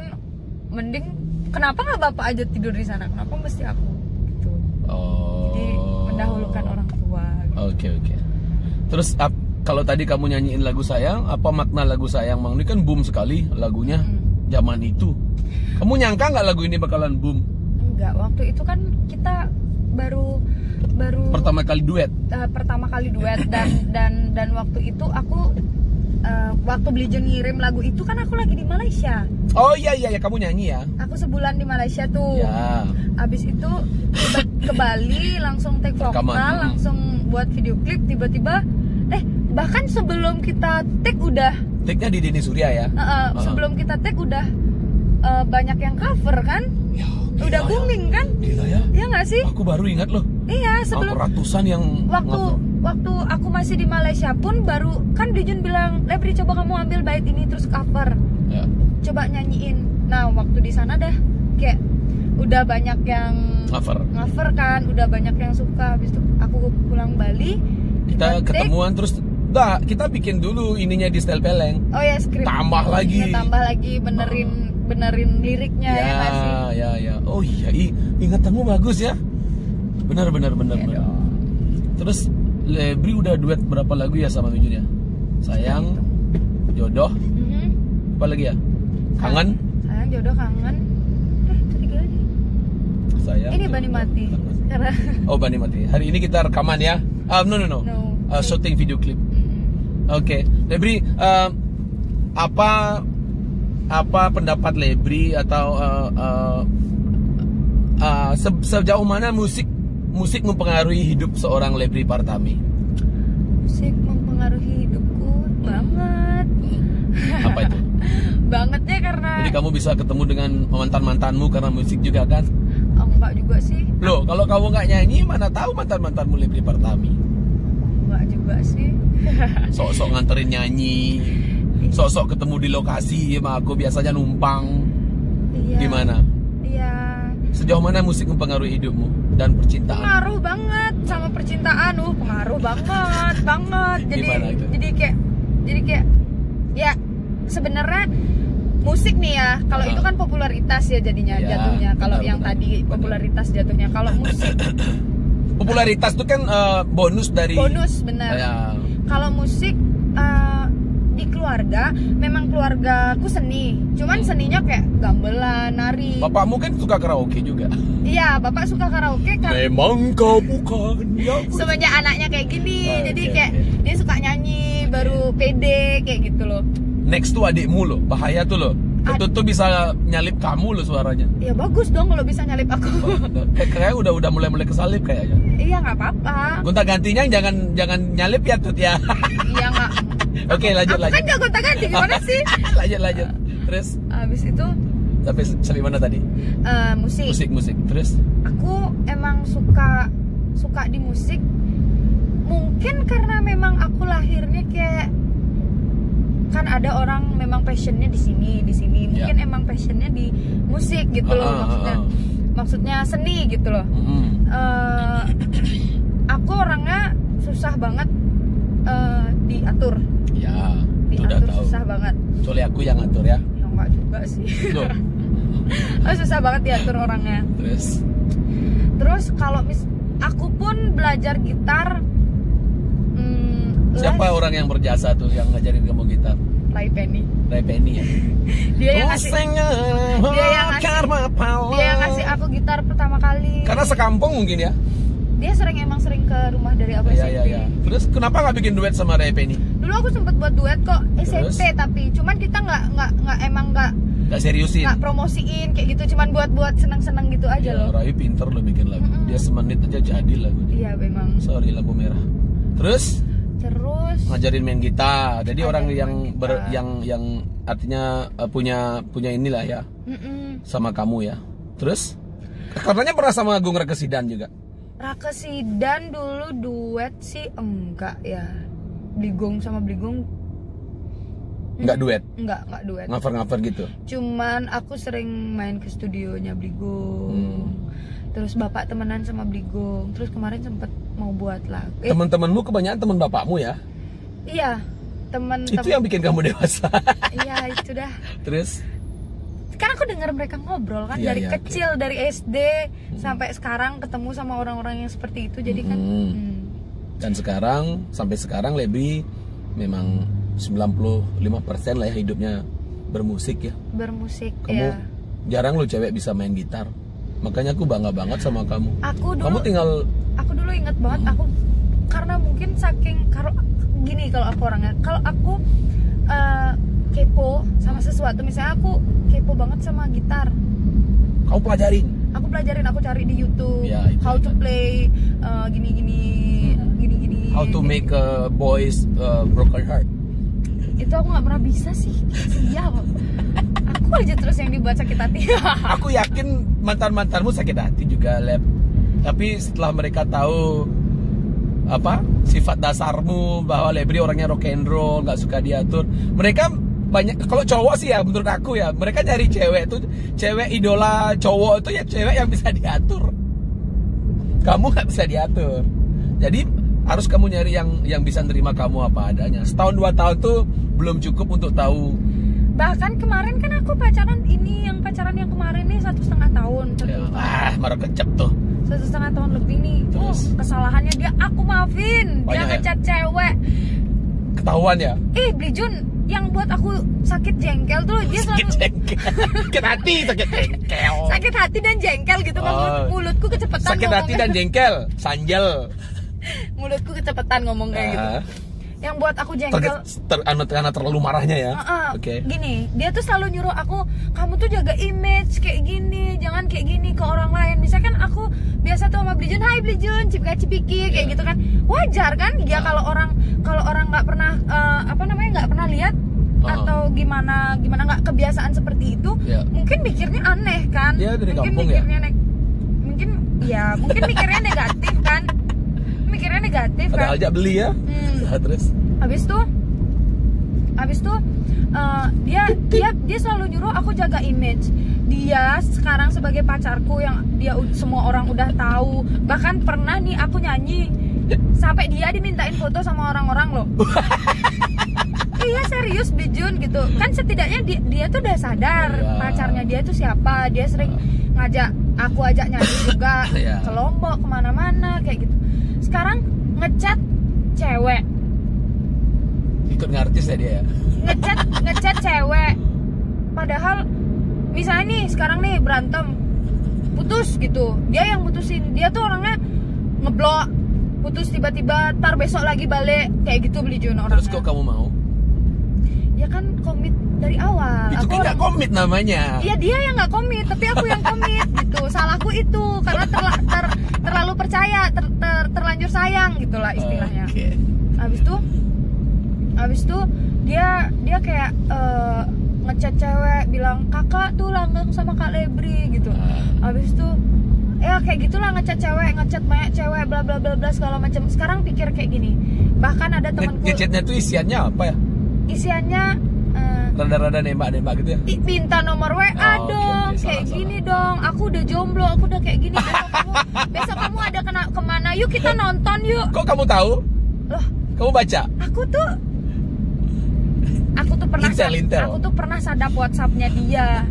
mending kenapa nggak bapak aja tidur di sana? Kenapa mesti aku gitu? Oh. Jadi mendahulukan orang tua. Gitu. Oke. Terus kalau tadi kamu nyanyiin lagu sayang, apa makna lagu sayang, Mang? Ini kan boom sekali lagunya zaman itu. Kamu nyangka nggak lagu ini bakalan boom? Enggak, waktu itu kan kita baru Pertama kali duet dan waktu itu aku waktu Beli Jun ngirim lagu itu kan aku lagi di Malaysia. Oh iya kamu nyanyi ya? Aku sebulan di Malaysia tuh. Ya. Abis itu ke Bali langsung take vokal, langsung buat video klip. Tiba-tiba bahkan sebelum kita take udah take-nya di Denny Surya ya? sebelum kita take udah banyak yang cover kan? Ya udah Gila, booming kan? Gila ya. Iya nggak sih? Aku baru ingat loh. Iya, sebelum Ratusan yang waktu aku masih di Malaysia pun baru kan Dijun bilang, "Lebri, coba kamu ambil bait ini terus cover. ya. Coba nyanyiin." Nah, waktu di sana dah kayak udah banyak yang cover kan, udah banyak yang suka. Habis itu aku pulang Bali, Kita ngetik. ketemuan terus kita bikin dulu ininya di Style Peleng. Oh ya, skrip. Tambah lagi. Tambah lagi benerin liriknya ya nggak sih? Ya. Oh iya, ingatanmu bagus ya. Benar. Ya dong. Terus Lebri udah duet berapa lagu ya sama Mijun ya? Sayang, Jodoh, Mhm. apa lagi ya? Kangen, Sayang, Jodoh, Kangen. Itu 3 aja. Sayang. Ini Jodoh, Bani Mati. Kangen. Karena Oh, Bani Mati. Hari ini kita rekaman ya? No. No. Shooting video klip. Oke, Lebri, apa pendapat Lebri atau sejauh mana musik mempengaruhi hidup seorang Lebri Partami? musik mempengaruhi hidupku banget. Apa itu? Bangetnya karena Jadi kamu bisa ketemu dengan mantan-mantanmu karena musik juga kan? enggak juga sih. Loh, kalau kamu nggak nyanyi, mana tahu mantan-mantanmu Lebri Partami? Enggak juga sih. Sok-sok nganterin nyanyi, sok-sok ketemu di lokasi sama aku biasanya numpang. Iya. Gimana? Iya. Sejauh mana musik mempengaruhi hidupmu dan percintaan? Pengaruh banget sama percintaan, pengaruh banget. Gimana itu? Jadi kayak ya sebenarnya musik nih ya, kalau itu kan popularitas ya jadinya Ya, jatuhnya. Kalau benar, yang benar, tadi benar. popularitas jatuhnya. Kalau musik Popularitas itu kan bonus dari bonus bener. Ya. Kalau musik di keluarga, memang keluargaku seni. Cuman seninya kayak gamelan, nari. Bapakmu kan suka karaoke juga. Iya, bapak suka karaoke kan. Memang kau bukan yang Semenjak anaknya kayak gini, Oke, jadi kayak oke. dia suka nyanyi, baru pede kayak gitu loh. Next tuh adikmu loh, bahaya tuh loh. Itu tuh bisa nyalip kamu loh suaranya. Ya bagus dong kalau bisa nyalip aku. Kayak udah mulai kesalip kayaknya. Iya nggak apa-apa. Gonta gantinya jangan nyalip ya Tut ya. Iya nggak. Oke, lanjut. Aku kan gak gonta-ganti, gimana sih? lanjut. Terus Abis itu sampai mana tadi? Musik. Terus aku emang suka di musik. Mungkin karena memang aku lahirnya kayak, kan ada orang memang passionnya di sini. Mungkin emang passionnya di musik gitu loh, maksudnya seni gitu loh. Aku orangnya susah banget diatur. Ya, udah Diatur tahu. susah banget. Kecuali aku yang ngatur ya. Ya enggak juga sih. Loh. Susah banget diatur orangnya. Terus kalau aku pun belajar gitar. Siapa orang yang berjasa tuh yang ngajarin kamu gitar? Ray Penny. Ray Penny ya. Dia yang ngasih aku gitar pertama kali. Karena sekampung mungkin ya. Dia emang sering ke rumah dari aku SMP. Iya. Terus kenapa nggak bikin duet sama Ray Penny? Dulu aku sempet buat duet kok SMP. Terus? Tapi cuman kita Nggak seriusin. nggak promosiin kayak gitu, cuman buat senang-senang gitu aja Ya, loh. Ray pinter loh bikin lagu. Dia semenit aja jadi lagunya. Iya memang. Sorry, lampu merah. Terus ngajarin main gitar. Jadi orang yang yang artinya punya inilah ya sama kamu ya. Terus katanya pernah sama Agung Rakesidan juga. Rakesidan dulu duet sih enggak ya. Bligong sama Bligong Nggak duet, enggak duet. ngaver gitu. Cuman aku sering main ke studionya Bligong. Terus bapak temenan sama Bligong. Terus kemarin sempet mau buat lagu. Teman-temanmu kebanyakan teman bapakmu ya? Iya, Itu yang bikin kamu dewasa. Iya, itu dah. Terus? Kan aku dengar mereka ngobrol kan Iya, dari iya, kecil, dari SD sampai sekarang ketemu sama orang-orang yang seperti itu. Jadi kan Dan sampai sekarang Lebri memang 95% lah ya hidupnya bermusik ya. bermusik Kamu ya. jarang lo cewek bisa main gitar. Makanya aku bangga banget sama kamu. Aku dulu inget banget aku karena mungkin saking kalau aku orangnya, kalau aku kepo sama sesuatu, misalnya aku kepo banget sama gitar, Kamu pelajarin. aku cari di YouTube Ya, itu how to kan. play gini. How to make a boy's broken heart. Itu aku nggak pernah bisa sih. Sial. aku aja terus yang dibuat sakit hati. Aku yakin mantan-mantanmu sakit hati juga, Leb. Tapi setelah mereka tahu apa sifat dasarmu, bahwa Lebri orangnya rock and roll, nggak suka diatur, mereka banyak, kalau cowok sih ya menurut aku ya, mereka nyari cewek tuh, cewek idola cowok itu ya cewek yang bisa diatur. Kamu nggak bisa diatur, jadi harus kamu nyari yang bisa nerima kamu apa adanya. Setahun 2 tahun tuh belum cukup untuk tahu. Bahkan kemarin kan aku pacaran yang kemarin nih 1,5 tahun. Ya, marah kecep tuh. 1,5 tahun lebih nih. Terus? Kesalahannya dia, aku maafin. Dia Banyak ya? ngecat cewek. Ketahuan ya? Beli Jun, yang buat aku sakit jengkel tuh dia Sakit selalu jengkel. Sakit hati, sakit jengkel. sakit hati dan jengkel gitu kan. Oh. Mulutku kecepatan Sakit hati dan jengkel, sanjel. mulutku kecepatan ngomong kayak gitu. Yang buat aku jengkel Karena terlalu marahnya ya. Oke. Gini, dia tuh selalu nyuruh aku, kamu tuh jaga image kayak gini, jangan kayak gini ke orang lain. Misalkan aku biasa tuh sama Blijun, hai Blijun, cipika-cipiki kayak gitu kan. Wajar kan? Ya kalau orang nggak pernah nggak pernah lihat atau gimana nggak kebiasaan seperti itu, mungkin mikirnya aneh kan? Dia dari mungkin kampung mikirnya mungkin mikirnya negatif kan? Mikirnya negatif kan? Padahal aja beli ya. Terus Habis tuh dia selalu nyuruh aku jaga image. Dia sekarang sebagai pacarku yang semua orang udah tahu. Bahkan pernah nih aku nyanyi sampai dia dimintain foto sama orang-orang loh. Iya serius Bijun gitu. Kan setidaknya dia tuh udah sadar pacarnya dia tuh siapa. Dia sering aku ajak nyanyi juga ke Lombok, kemana-mana kayak gitu. Sekarang ngechat cewek, ikut ngartis ya dia ya. ngechat cewek, padahal misalnya nih sekarang nih berantem putus gitu, dia yang mutusin. Dia tuh orangnya ngeblok, putus tiba-tiba, tar besok lagi balik kayak gitu Beli Jun orangnya. Terus kok kamu mau? Ya kan komit dari awal. Itu kan nggak komit namanya. Iya dia yang nggak komit, tapi aku yang komit gitu. Salahku itu karena terlalu percaya, terlanjur sayang gitulah istilahnya. Okay. Abis itu dia kayak ngechat cewek, bilang kakak tuh langgeng sama Kak Lebri gitu. Abis itu ya kayak gitulah, ngechat banyak cewek, bla bla bla bla segala macam. Sekarang pikir kayak gini, bahkan ada temanku. Ngechatnya tuh isiannya apa ya? Isiannya rada-rada nembak gitu ya? Minta nomor WA dong, okay. kayak Salah. gini dong. Aku udah jomblo, aku udah kayak gini. Besok kamu ada kemana? Yuk kita nonton yuk. Kok kamu tahu? Loh, Kamu baca? aku tuh pernah sadap WhatsAppnya dia.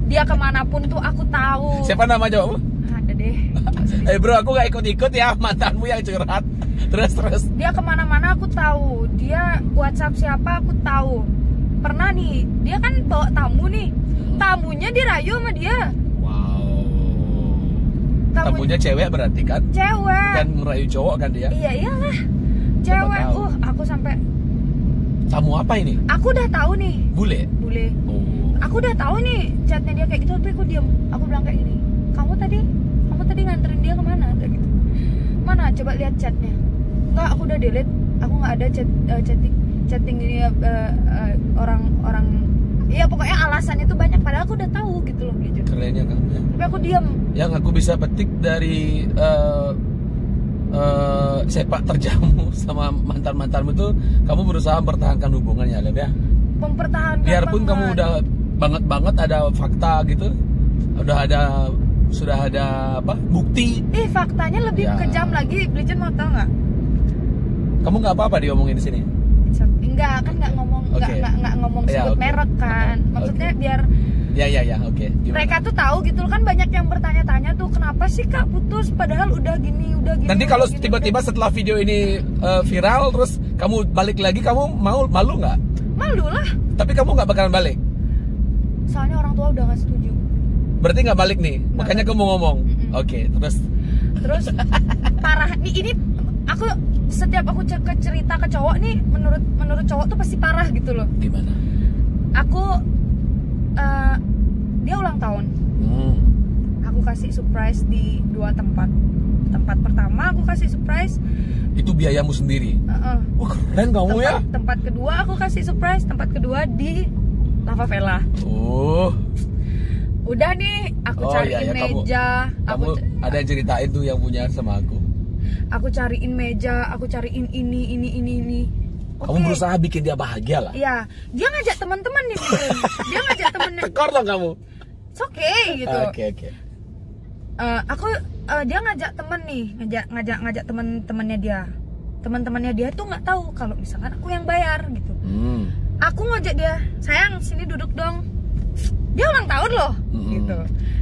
Dia kemanapun tuh aku tahu. Siapa nama jawabmu? Ada deh. Bro, aku gak ikut-ikut ya mantanmu yang curhat. Terus. Dia kemana-mana aku tahu. Dia WhatsApp siapa aku tahu. Pernah nih, dia kan bawa tamu nih. Tamunya dirayu sama dia. Wow. Tamunya cewek berarti kan? Cewek. Kan merayu cowok kan dia? Iya iyalah. Cewek. Aku sampai. Tamu apa ini? Aku udah tahu nih. Bule. Oh. Aku udah tahu nih chatnya dia kayak gitu, tapi aku diam. Aku bilang kayak gini, kamu tadi nganterin dia kemana? Kayak gitu. Mana? Coba lihat chatnya. Enggak, aku udah delete. Aku nggak ada chatting ini orang. Iya pokoknya alasannya tuh banyak. Padahal aku udah tahu gitu loh. Kerennya kamu ya. Tapi aku diam. Yang aku bisa petik dari sepak terjangmu sama mantanmu tuh, kamu berusaha mempertahankan hubungannya, Leb ya? Mempertahankan. Biarpun banget. kamu udah banget ada fakta gitu, sudah ada apa? Bukti. Faktanya lebih kejam lagi. Blijun mau tau nggak? Kamu nggak apa-apa diomongin di sini? Enggak, kan nggak ngomong, nggak ngomong sebut merek kan. Maksudnya biar. Ya, oke. Mereka tuh tahu gitu loh, kan banyak yang bertanya-tanya tuh kenapa sih Kak putus padahal udah gini. Nanti kalau tiba-tiba setelah video ini viral terus kamu balik lagi, kamu malu nggak? Malu lah. Tapi kamu nggak bakalan balik. Soalnya orang tua udah nggak setuju. Berarti nggak balik nih, makanya kamu ngomong. Oke, terus parah nih ini. Aku setiap aku cerita ke cowok nih, menurut cowok tuh pasti parah gitu loh. Gimana? Dia ulang tahun. Aku kasih surprise di 2 tempat. Tempat pertama aku kasih surprise. Itu biayamu sendiri. Wah, keren kamu ya. Tempat kedua aku kasih surprise. Tempat kedua di Lava Vela. Oh. Udah nih, aku cariin meja. Kamu ada yang ceritain tuh yang punya sama aku. Aku cariin meja, aku cariin ini. Kamu berusaha bikin dia bahagia lah. Iya, dia ngajak teman-teman nih. Dia ngajak temennya. Tekor dong kamu. It's okay gitu. Oke. Dia ngajak temen nih, ngajak teman-temannya dia. Teman-temannya dia tuh nggak tahu kalau misalkan aku yang bayar gitu. Aku ngajak dia, sayang sini duduk dong. Dia ulang tahun loh, gitu.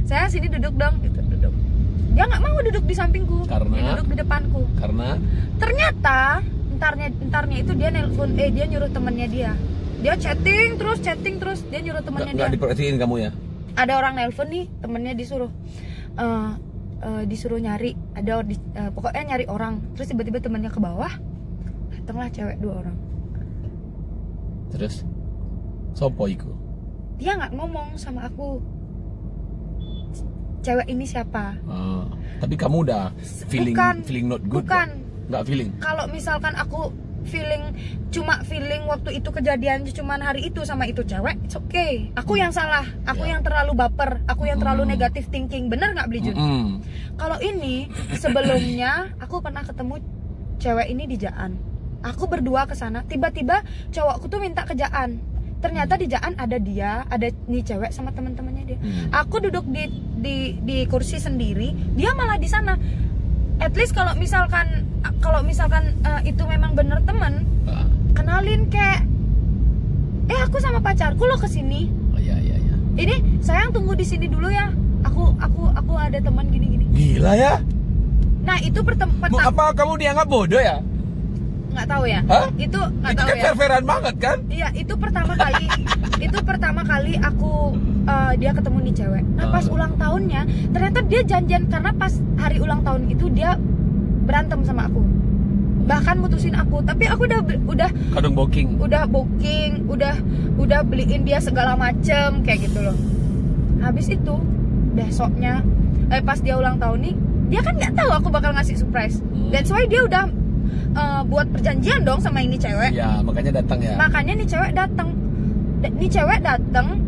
Sayang sini duduk dong, gitu duduk. Dia nggak mau duduk di sampingku, dia duduk di depanku. Karena ternyata entarnya itu dia nelpon, dia nyuruh temennya dia. Dia chatting terus, dia nyuruh temennya dia. Nggak diperhatiin kamu ya? Ada orang nelpon nih, temennya disuruh nyari, pokoknya nyari orang. Terus tiba-tiba temennya ke bawah, datanglah cewek 2 orang. Terus sopo iku? Dia nggak ngomong sama aku. Cewek ini siapa? Tapi kamu udah feeling not good. Bukan. Nggak feeling. Kalau misalkan aku cuma feeling waktu itu kejadian cuman hari itu sama itu cewek, it's okay. Aku yang salah, aku yang terlalu baper, aku yang terlalu negative thinking. Bener nggak Bli Jun? Kalau ini sebelumnya aku pernah ketemu cewek ini di Jaan. Aku berdua ke sana, tiba-tiba cowokku tuh minta ke Jaan. Ternyata di Jaan ada dia, ada nih cewek sama teman-temannya dia. Aku duduk di kursi sendiri, dia malah di sana. At least kalau misalkan itu memang bener teman, kenalin kayak, aku sama pacarku lo kesini. Oh iya. Ini sayang tunggu di sini dulu ya. Aku ada teman gini. Gila ya. Nah itu pertemuan. Apa kamu dianggap bodoh ya? Nggak tahu ya. Hah? Itu nggak tahu kan ya. fair-fairan banget kan? Iya, itu pertama kali aku dia ketemu nih cewek. Nah pas ulang tahunnya ternyata dia janjian, karena pas hari ulang tahun itu dia berantem sama aku, bahkan mutusin aku. Tapi aku udah kadang booking, udah beliin dia segala macem kayak gitu loh. Habis itu besoknya pas dia ulang tahun nih, dia kan nggak tahu aku bakal ngasih surprise. That's why dia udah buat perjanjian dong sama ini cewek. Ya, makanya datang ya. Makanya nih cewek datang.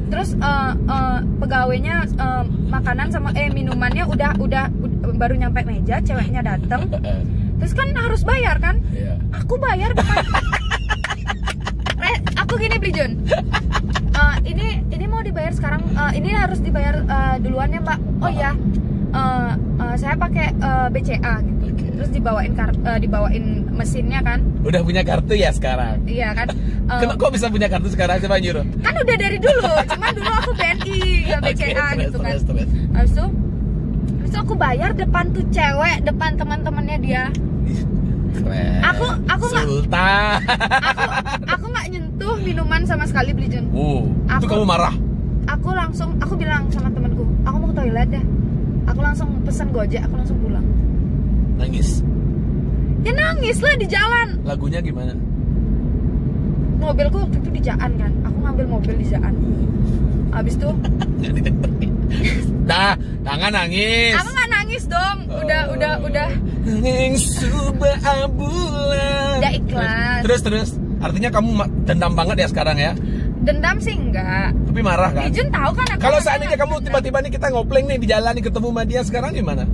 Terus pegawainya makanan sama minumannya udah baru nyampe meja, ceweknya datang. Terus kan harus bayar kan? Iya. Aku bayar depan. Aku gini Bli Jun. Ini mau dibayar sekarang. Ini harus dibayar duluan ya Mbak. Oh iya. Saya pakai BCA gitu. Terus dibawain mesinnya kan. Udah punya kartu ya sekarang? Iya kan. Kok bisa punya kartu sekarang? Coba nyuruh. Kan udah dari dulu, cuman dulu aku BNI ya BCA gitu kan. Habis itu aku bayar depan tuh cewek, depan teman-temannya dia. Keren. Aku Sultan. Aku nggak nyentuh minuman sama sekali Bli Jun. Itu kamu marah? Aku bilang sama temanku, aku mau ke toilet ya. Aku langsung pesan Gojek, aku langsung pulang. Nangis? Ya nangis lah di jalan. Lagunya gimana? Mobilku waktu itu di Jaan kan, aku ngambil mobil di Jaan. Abis itu jangan nangis. Aku nggak nangis dong, udah Nangis subah bulan. Udah ikhlas. Terus artinya kamu dendam banget ya sekarang ya? Dendam sih enggak. Tapi marah kan? Jun tahu kan aku. Kalau seandainya kamu tiba-tiba nih kita ngopleng nih di jalan nih ketemu sama dia sekarang gimana?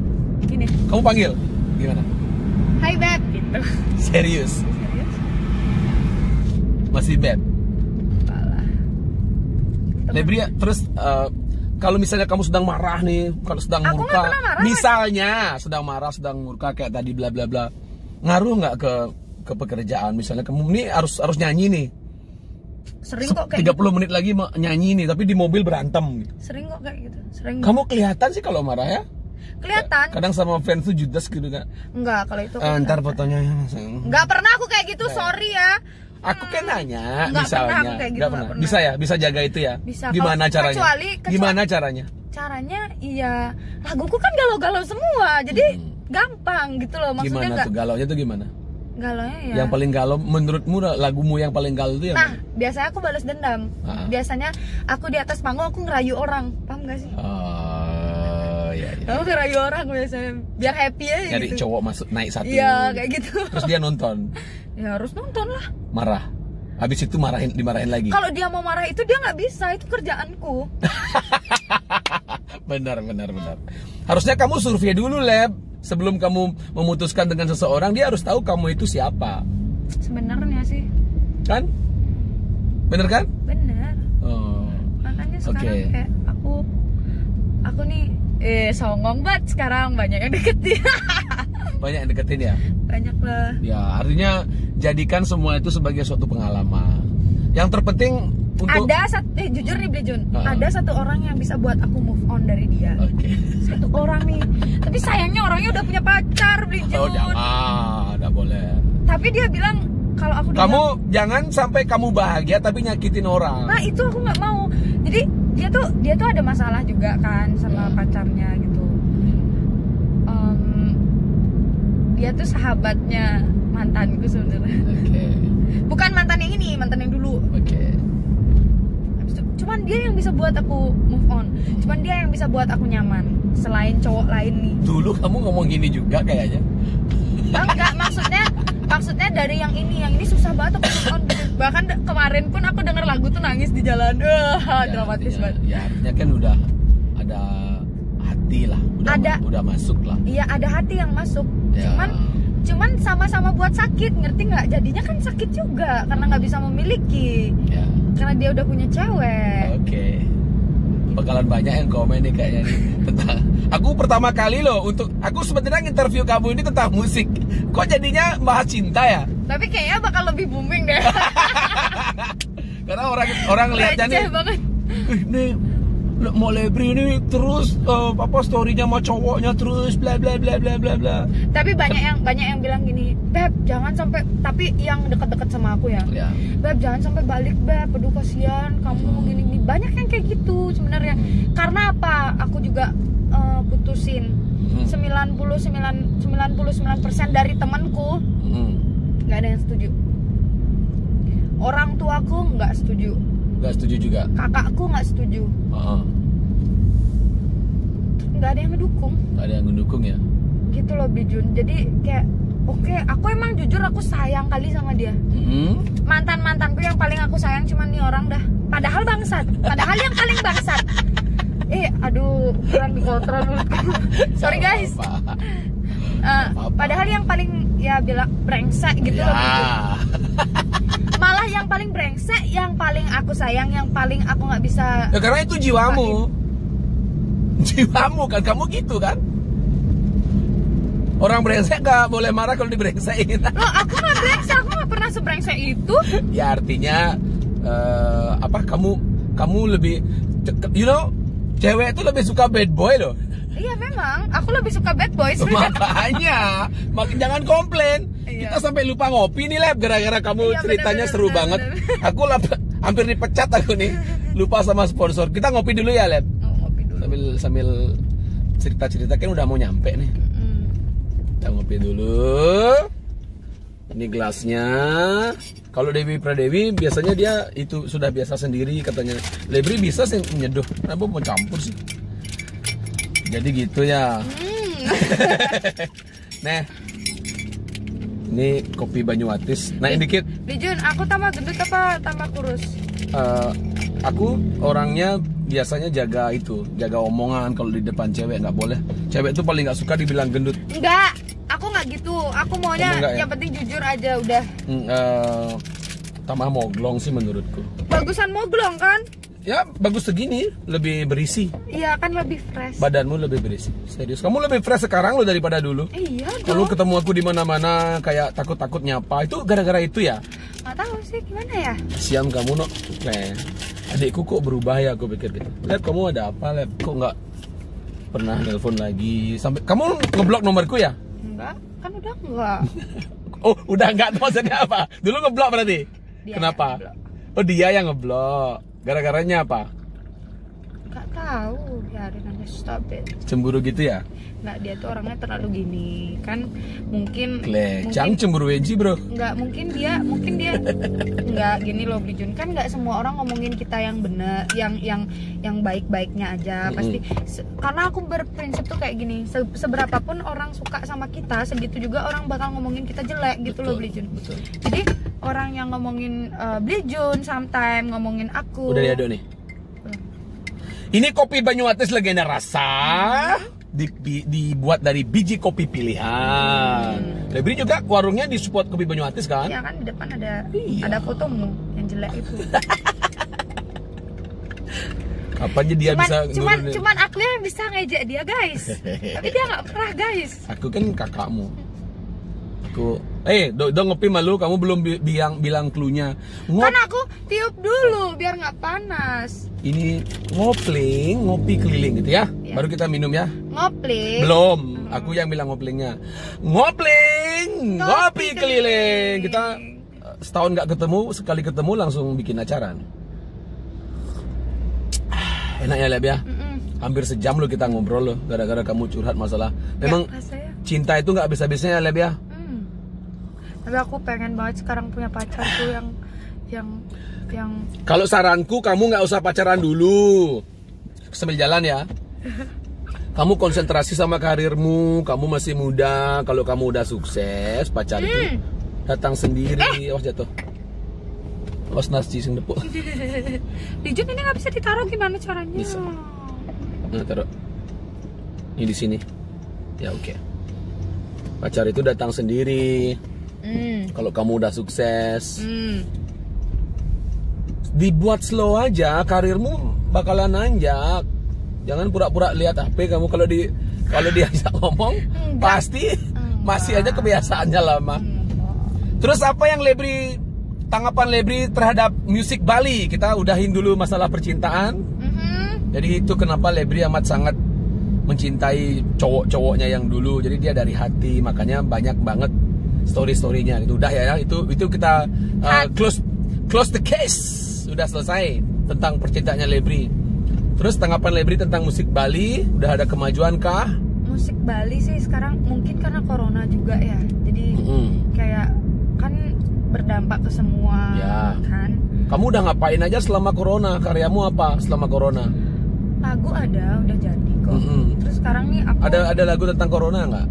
Gini. Kamu panggil gimana? Hai Beb gitu. Serius? Masih Beb? Alah. Lebria, terus kalau misalnya kamu sedang marah nih, kalau sedang aku murka, marah, misalnya sedang marah, sedang murka kayak tadi bla bla bla, ngaruh nggak ke pekerjaan? Misalnya kamu nih harus nyanyi nih. Sering kok kayak 30 menit lagi nyanyi nih, tapi di mobil berantem gitu. Sering kok kayak gitu. Sering. Kamu kelihatan sih kalau marah ya? Kelihatan. Kadang sama fans tuh judes gitu kan. Enggak, kalau itu Ntar fotonya ya. Enggak pernah aku kayak gitu, sorry ya. Aku kan nanya, Nggak misalnya. pernah aku kayak gitu, Nggak nggak pernah. pernah. Bisa ya? Bisa jaga itu ya? Bisa. Gimana caranya? Gimana caranya? Caranya iya, laguku kan galau-galau semua. Jadi gampang gitu loh. Maksudnya Gimana enggak. tuh galaunya tuh gimana? Galaunya ya. Yang paling galau menurutmu lagumu yang paling galau itu yang Nah, mana? biasanya aku balas dendam. Biasanya aku di atas panggung aku ngerayu orang. Paham gak sih? Oh, iya. Aku ngerayu orang biasanya biar happy aja Nyari gitu. cowok masuk naik satu. Iya, kayak gitu. Terus dia nonton. Ya harus nonton lah. Marah. Habis itu dimarahin lagi. Kalau dia mau marah itu dia nggak bisa, itu kerjaanku. Benar. Harusnya kamu survei dulu, Leb. Sebelum kamu memutuskan dengan seseorang, dia harus tahu kamu itu siapa. Sebenarnya sih. Kan? Bener kan? Bener. Oh. Makanya sekarang kayak aku nih songong banget sekarang, banyak yang deketin. Banyak yang deketin ya? Banyak lah. Ya, artinya jadikan semua itu sebagai suatu pengalaman. Yang terpenting untuk jujur nih Blejun, ada satu orang yang bisa buat aku move on dari dia. Oke. Satu orang nih. Tapi sayangnya orangnya udah punya pacar, Blejun. Oh, udah boleh. Tapi dia bilang kalau aku jangan sampai kamu bahagia tapi nyakitin orang. Nah, itu aku nggak mau. Jadi dia tuh ada masalah juga kan sama pacarnya gitu. Dia tuh sahabatnya mantanku sebenarnya. Oke. Bukan mantan yang ini, mantan yang dulu. Oke. Cuman dia yang bisa buat aku move on. Cuman dia yang bisa buat aku nyaman. Selain cowok lain nih. Dulu kamu ngomong gini juga kayaknya. Enggak, maksudnya dari yang ini susah banget aku move on. Bahkan kemarin pun aku denger lagu tuh nangis di jalan. Dramatis banget. Ya, artinya kan udah ada hati lah, udah masuk lah. Iya, ada hati yang masuk. Ya. Cuman sama-sama buat sakit, ngerti nggak? Jadinya kan sakit juga karena nggak bisa memiliki. Ya. Karena dia udah punya cewek. Oke. Bakalan banyak yang komen nih kayaknya nih tentang. Aku pertama kali loh aku sebenarnya interview kamu ini tentang musik. Kok jadinya bahas cinta ya? Tapi kayaknya bakal lebih booming deh. Karena orang lihatnya nih. Banget. Nih mau Lebri ini terus story-nya sama cowoknya terus bla bla bla bla bla bla. Tapi banyak yang bilang gini, Beb jangan sampai, tapi yang dekat-dekat sama aku ya. Beb jangan sampai balik Beb, aduh kasihan kamu gini. Banyak yang kayak gitu sebenarnya. Karena apa? Aku juga putusin 99% dari temanku nggak ada yang setuju. Orang tuaku nggak setuju. Gak setuju juga. Kakakku nggak setuju. Nggak ada yang mendukung. Nggak ada yang mendukung ya. Gitu loh Bijun. Jadi kayak oke, aku emang jujur aku sayang kali sama dia. Mantanku yang paling aku sayang cuman nih orang dah. Padahal bangsat. Padahal yang paling bangsat. Aduh, kurang dikontrol mulutku. Sorry guys. Padahal yang paling ya bilang brengsek gitu loh Bijun. Malah yang paling brengsek, yang paling aku sayang, yang paling aku nggak bisa. Ya karena itu jiwamu. Jiwamu kan, kamu gitu kan. Orang brengsek gak boleh marah kalau dibrengsekin. Loh, aku nggak brengsek, aku nggak pernah sebrengsek itu. Ya artinya kamu lebih, cewek itu lebih suka bad boy loh. Iya memang, aku lebih suka bad boys. Makanya, jangan komplain. Iya. Kita sampai lupa ngopi nih Leb, gara-gara kamu ceritanya seru banget. Aku hampir dipecat aku nih, lupa sama sponsor. Kita ngopi dulu ya Leb. Ngopi dulu. Sambil cerita-cerita kan udah mau nyampe nih. Kita ngopi dulu. Ini gelasnya. Kalau Dewi Pradewi biasanya dia itu sudah biasa sendiri katanya. Lebri bisa sih menyeduh. Kenapa mau campur sih? Jadi gitu ya. Nah, ini kopi Banyuwatis. Naik dikit. Bijun, aku tambah gendut apa tambah kurus? Aku orangnya biasanya jaga omongan kalau di depan cewek nggak boleh. Cewek tuh paling nggak suka dibilang gendut. Enggak, aku nggak gitu. Aku maunya yang penting jujur aja udah. Tambah moglong sih menurutku. Bagusan moglong kan? Ya bagus segini, lebih berisi. Iya kan lebih fresh. Badanmu lebih berisi. Serius, kamu lebih fresh sekarang lo daripada dulu. Iya. Kalau ketemu aku di mana-mana kayak takut-takut nyapa, itu gara-gara itu ya? Nggak tahu sih gimana ya. Siam kamu no. Adikku kok berubah ya, aku pikir gitu. Leb, kamu ada apa Leb? Kok nggak pernah nelpon lagi? Sampai kamu ngeblok nomorku ya? Enggak, kan udah enggak. Oh, udah enggak, maksudnya apa? Dulu ngeblok berarti? Dia kenapa? yang Oh, dia yang ngeblok. Gara-garanya apa? Nggak tahu, biarin aja, stop it. Cemburu gitu ya? Nggak, dia tuh orangnya terlalu gini. Kan mungkin Klecang cemburu Wenji bro. Nggak, mungkin dia nggak gini loh Bijun. Kan nggak semua orang ngomongin kita yang bener, yang baik-baiknya aja. Pasti karena aku berprinsip tuh kayak gini, seberapapun orang suka sama kita, segitu juga orang bakal ngomongin kita jelek gitu. Betul, loh Bijun. Betul. Jadi orang yang ngomongin Blijun, sometime ngomongin aku. Udah diaduk nih. Ini kopi Banyuates legenda rasa. Dibuat dari biji kopi pilihan. Lebri juga warungnya di support kopi Banyuates kan? Iya kan, di depan ada Iya. ada fotomu yang jelek itu. Kapan aja dia bisa nurunin? Cuman aku yang bisa ngejek dia guys. Tapi dia nggak pernah guys. Aku kan kakakmu. Aku dong ngopi malu, kamu belum bilang cluenya. Kan aku tiup dulu biar nggak panas. Ini ngopi keliling gitu ya. Iya. Baru kita minum ya. Ngopling. Belum, aku yang bilang ngoplingnya. Ngopi keliling. Kita setahun nggak ketemu, sekali ketemu langsung bikin acara. Enak ya Leb ya. Hampir sejam lo kita ngobrol lo, gara-gara kamu curhat masalah. Memang Ya, cinta itu nggak habis-habisnya ya Leb ya. Tapi aku pengen banget sekarang punya pacar tuh yang Kalau saranku kamu nggak usah pacaran dulu. Sambil jalan ya. Kamu konsentrasi sama karirmu, kamu masih muda. Kalau kamu udah sukses, pacar itu datang sendiri. Awas jatuh. Awas nasi sing depuk. Dijun ini nggak bisa ditaruh, gimana caranya? Bisa. Nah, taruh. Ini di sini. Ya oke. Pacar itu datang sendiri. Kalau kamu udah sukses, dibuat slow aja, karirmu bakalan nanjak. Jangan pura-pura lihat HP kamu. Kalau diajak ngomong, pasti masih aja kebiasaannya lama. Terus apa yang tanggapan Lebri terhadap musik Bali? Kita udahin dulu masalah percintaan. Jadi itu kenapa Lebri amat sangat mencintai cowok-cowoknya yang dulu. Jadi dia dari hati, makanya banyak banget story-storynya gitu. Udah ya, itu kita close the case. Sudah selesai tentang percintaannya Lebri. Terus tanggapan Lebri tentang musik Bali, udah ada kemajuan kah? Musik Bali sih sekarang mungkin karena corona juga ya. Jadi kayak kan berdampak ke semua kan. Kamu udah ngapain aja selama corona? Karyamu apa selama corona? Lagu ada, udah jadi kok. Terus sekarang nih aku Ada lagu tentang corona nggak?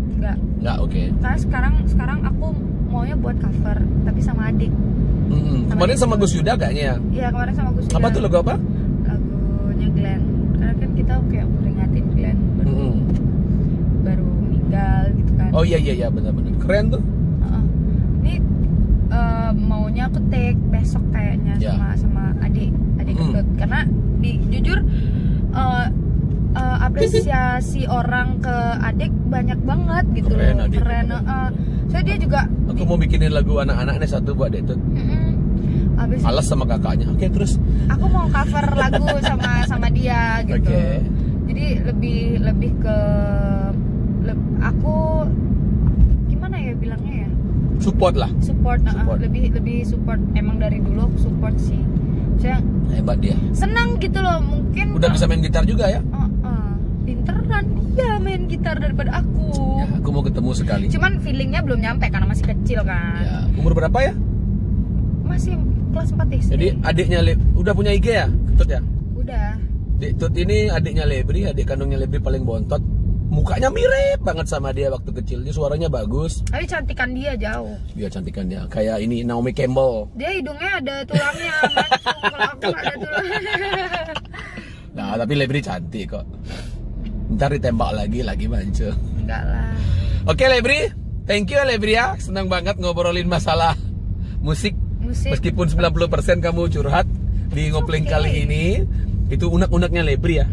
Nggak, oke. Karena sekarang aku maunya buat cover, tapi sama adik. Kemarin sama Gus Yuda kayaknya ya? Iya, kemarin sama Gus Yuda. Apa tuh lagu apa? Lagunya Glenn. Karena kan kita kayak peringatin Glenn baru meninggal gitu kan. Oh iya benar-benar keren tuh. Ini maunya aku take besok kayaknya sama adik Ketut. Karena jujur apresiasi orang ke adik banyak banget gitu. Keren. Soalnya dia juga aku mau bikinin lagu anak-anak nih satu buat Detut. Alas sama kakaknya. Oke, terus aku mau cover lagu sama dia gitu. Jadi lebih ke aku gimana ya bilangnya ya? Support lah. Support. Lebih support. Emang dari dulu aku support sih. Saya hebat dia. Senang gitu loh, mungkin udah bisa main gitar juga ya? Pinteran dia main gitar daripada aku. Ya, aku mau ketemu sekali. Cuman feelingnya belum nyampe karena masih kecil kan. Ya, umur berapa ya? Masih kelas 4 SD. Jadi adiknya udah punya IG ya? Ketut ya? Udah. Tut ini adiknya Lebri, adik kandungnya Lebri paling bontot. Mukanya mirip banget sama dia waktu kecil. Dia suaranya bagus. Tapi cantikan dia jauh. Dia cantikan dia. Kayak ini Naomi Campbell. Dia hidungnya ada tulangnya. Kalau aku nggak ada tulangnya. Nah, tapi Lebri cantik kok. Ntar ditembak lagi manco. Enggak lah. Oke Lebri, thank you Lebri ya. Senang banget ngobrolin masalah musik. Meskipun 90% kamu curhat di ngopling kali ini, itu unek-uneknya Lebri ya.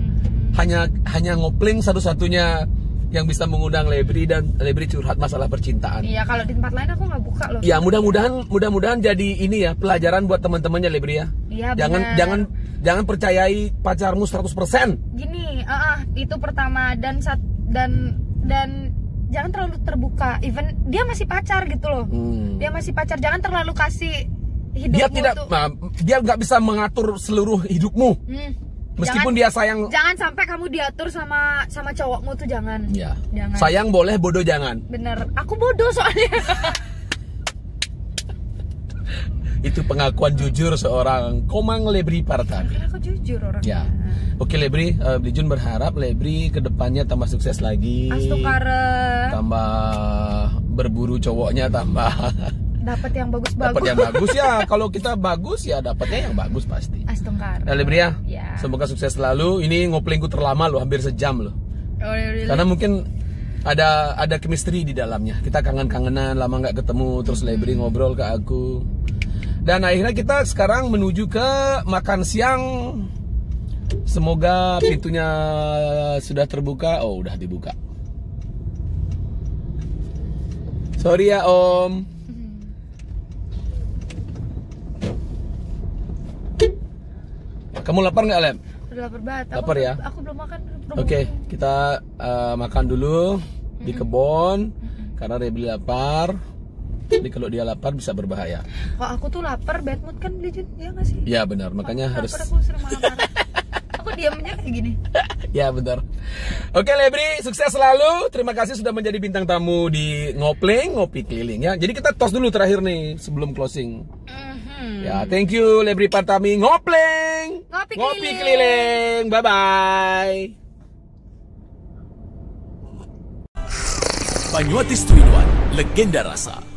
Hanya ngopling satu-satunya yang bisa mengundang Lebri dan Lebri curhat masalah percintaan. Iya, kalau di tempat lain aku nggak buka loh. Ya mudah-mudahan jadi ini ya pelajaran buat teman-temannya Lebri ya. Iya, Jangan percayai pacarmu 100%. Gini, itu pertama dan jangan terlalu terbuka. Even dia masih pacar gitu loh. Dia masih pacar, jangan terlalu kasih hidupmu dia nggak bisa mengatur seluruh hidupmu. Meskipun dia sayang. Jangan sampai kamu diatur sama cowokmu tuh, jangan. Ya. Jangan. Sayang boleh, bodoh jangan. Bener. Aku bodoh soalnya. Itu pengakuan jujur seorang Komang Lebri Partami. Karena aku jujur orangnya. Ya. Oke Lebri, Blijun berharap Lebri kedepannya tambah sukses lagi. Astukare. Tambah berburu cowoknya, tambah Dapat yang bagus-bagus. Dapat yang bagus ya. Kalau kita bagus ya dapatnya yang bagus pasti. Astungkar. Nah, Lebri ya. Ya. Semoga sukses selalu. Ini ngoplingku terlama loh, hampir sejam loh. Oh, really? Karena mungkin ada chemistry di dalamnya. Kita kangen-kangenan, lama nggak ketemu, terus Lebri ngobrol ke aku. Dan akhirnya kita sekarang menuju ke makan siang. Semoga pintunya sudah terbuka. Oh, udah dibuka. Sorry ya, Om. Kamu lapar nggak, Lem? Udah lapar banget. Lapar ya? Aku belum makan. Oke, kita makan dulu di kebun karena Rebli lapar. Jadi kalau dia lapar bisa berbahaya. Kok aku tuh lapar, bad mood kan beli Jun, ya nggak sih? Ya benar, makanya Aku harus. lapar, aku sering marah-marah. Aku diamnya kayak gini. Ya benar. Oke Lebri, sukses selalu. Terima kasih sudah menjadi bintang tamu di Ngopling, Ngopi Keliling ya. Jadi kita tos dulu terakhir nih sebelum closing. Ya, thank you Lebri Partami Ngopling. Ngopi Keliling. Bye bye. Banyuatis 2-in-1, legenda rasa.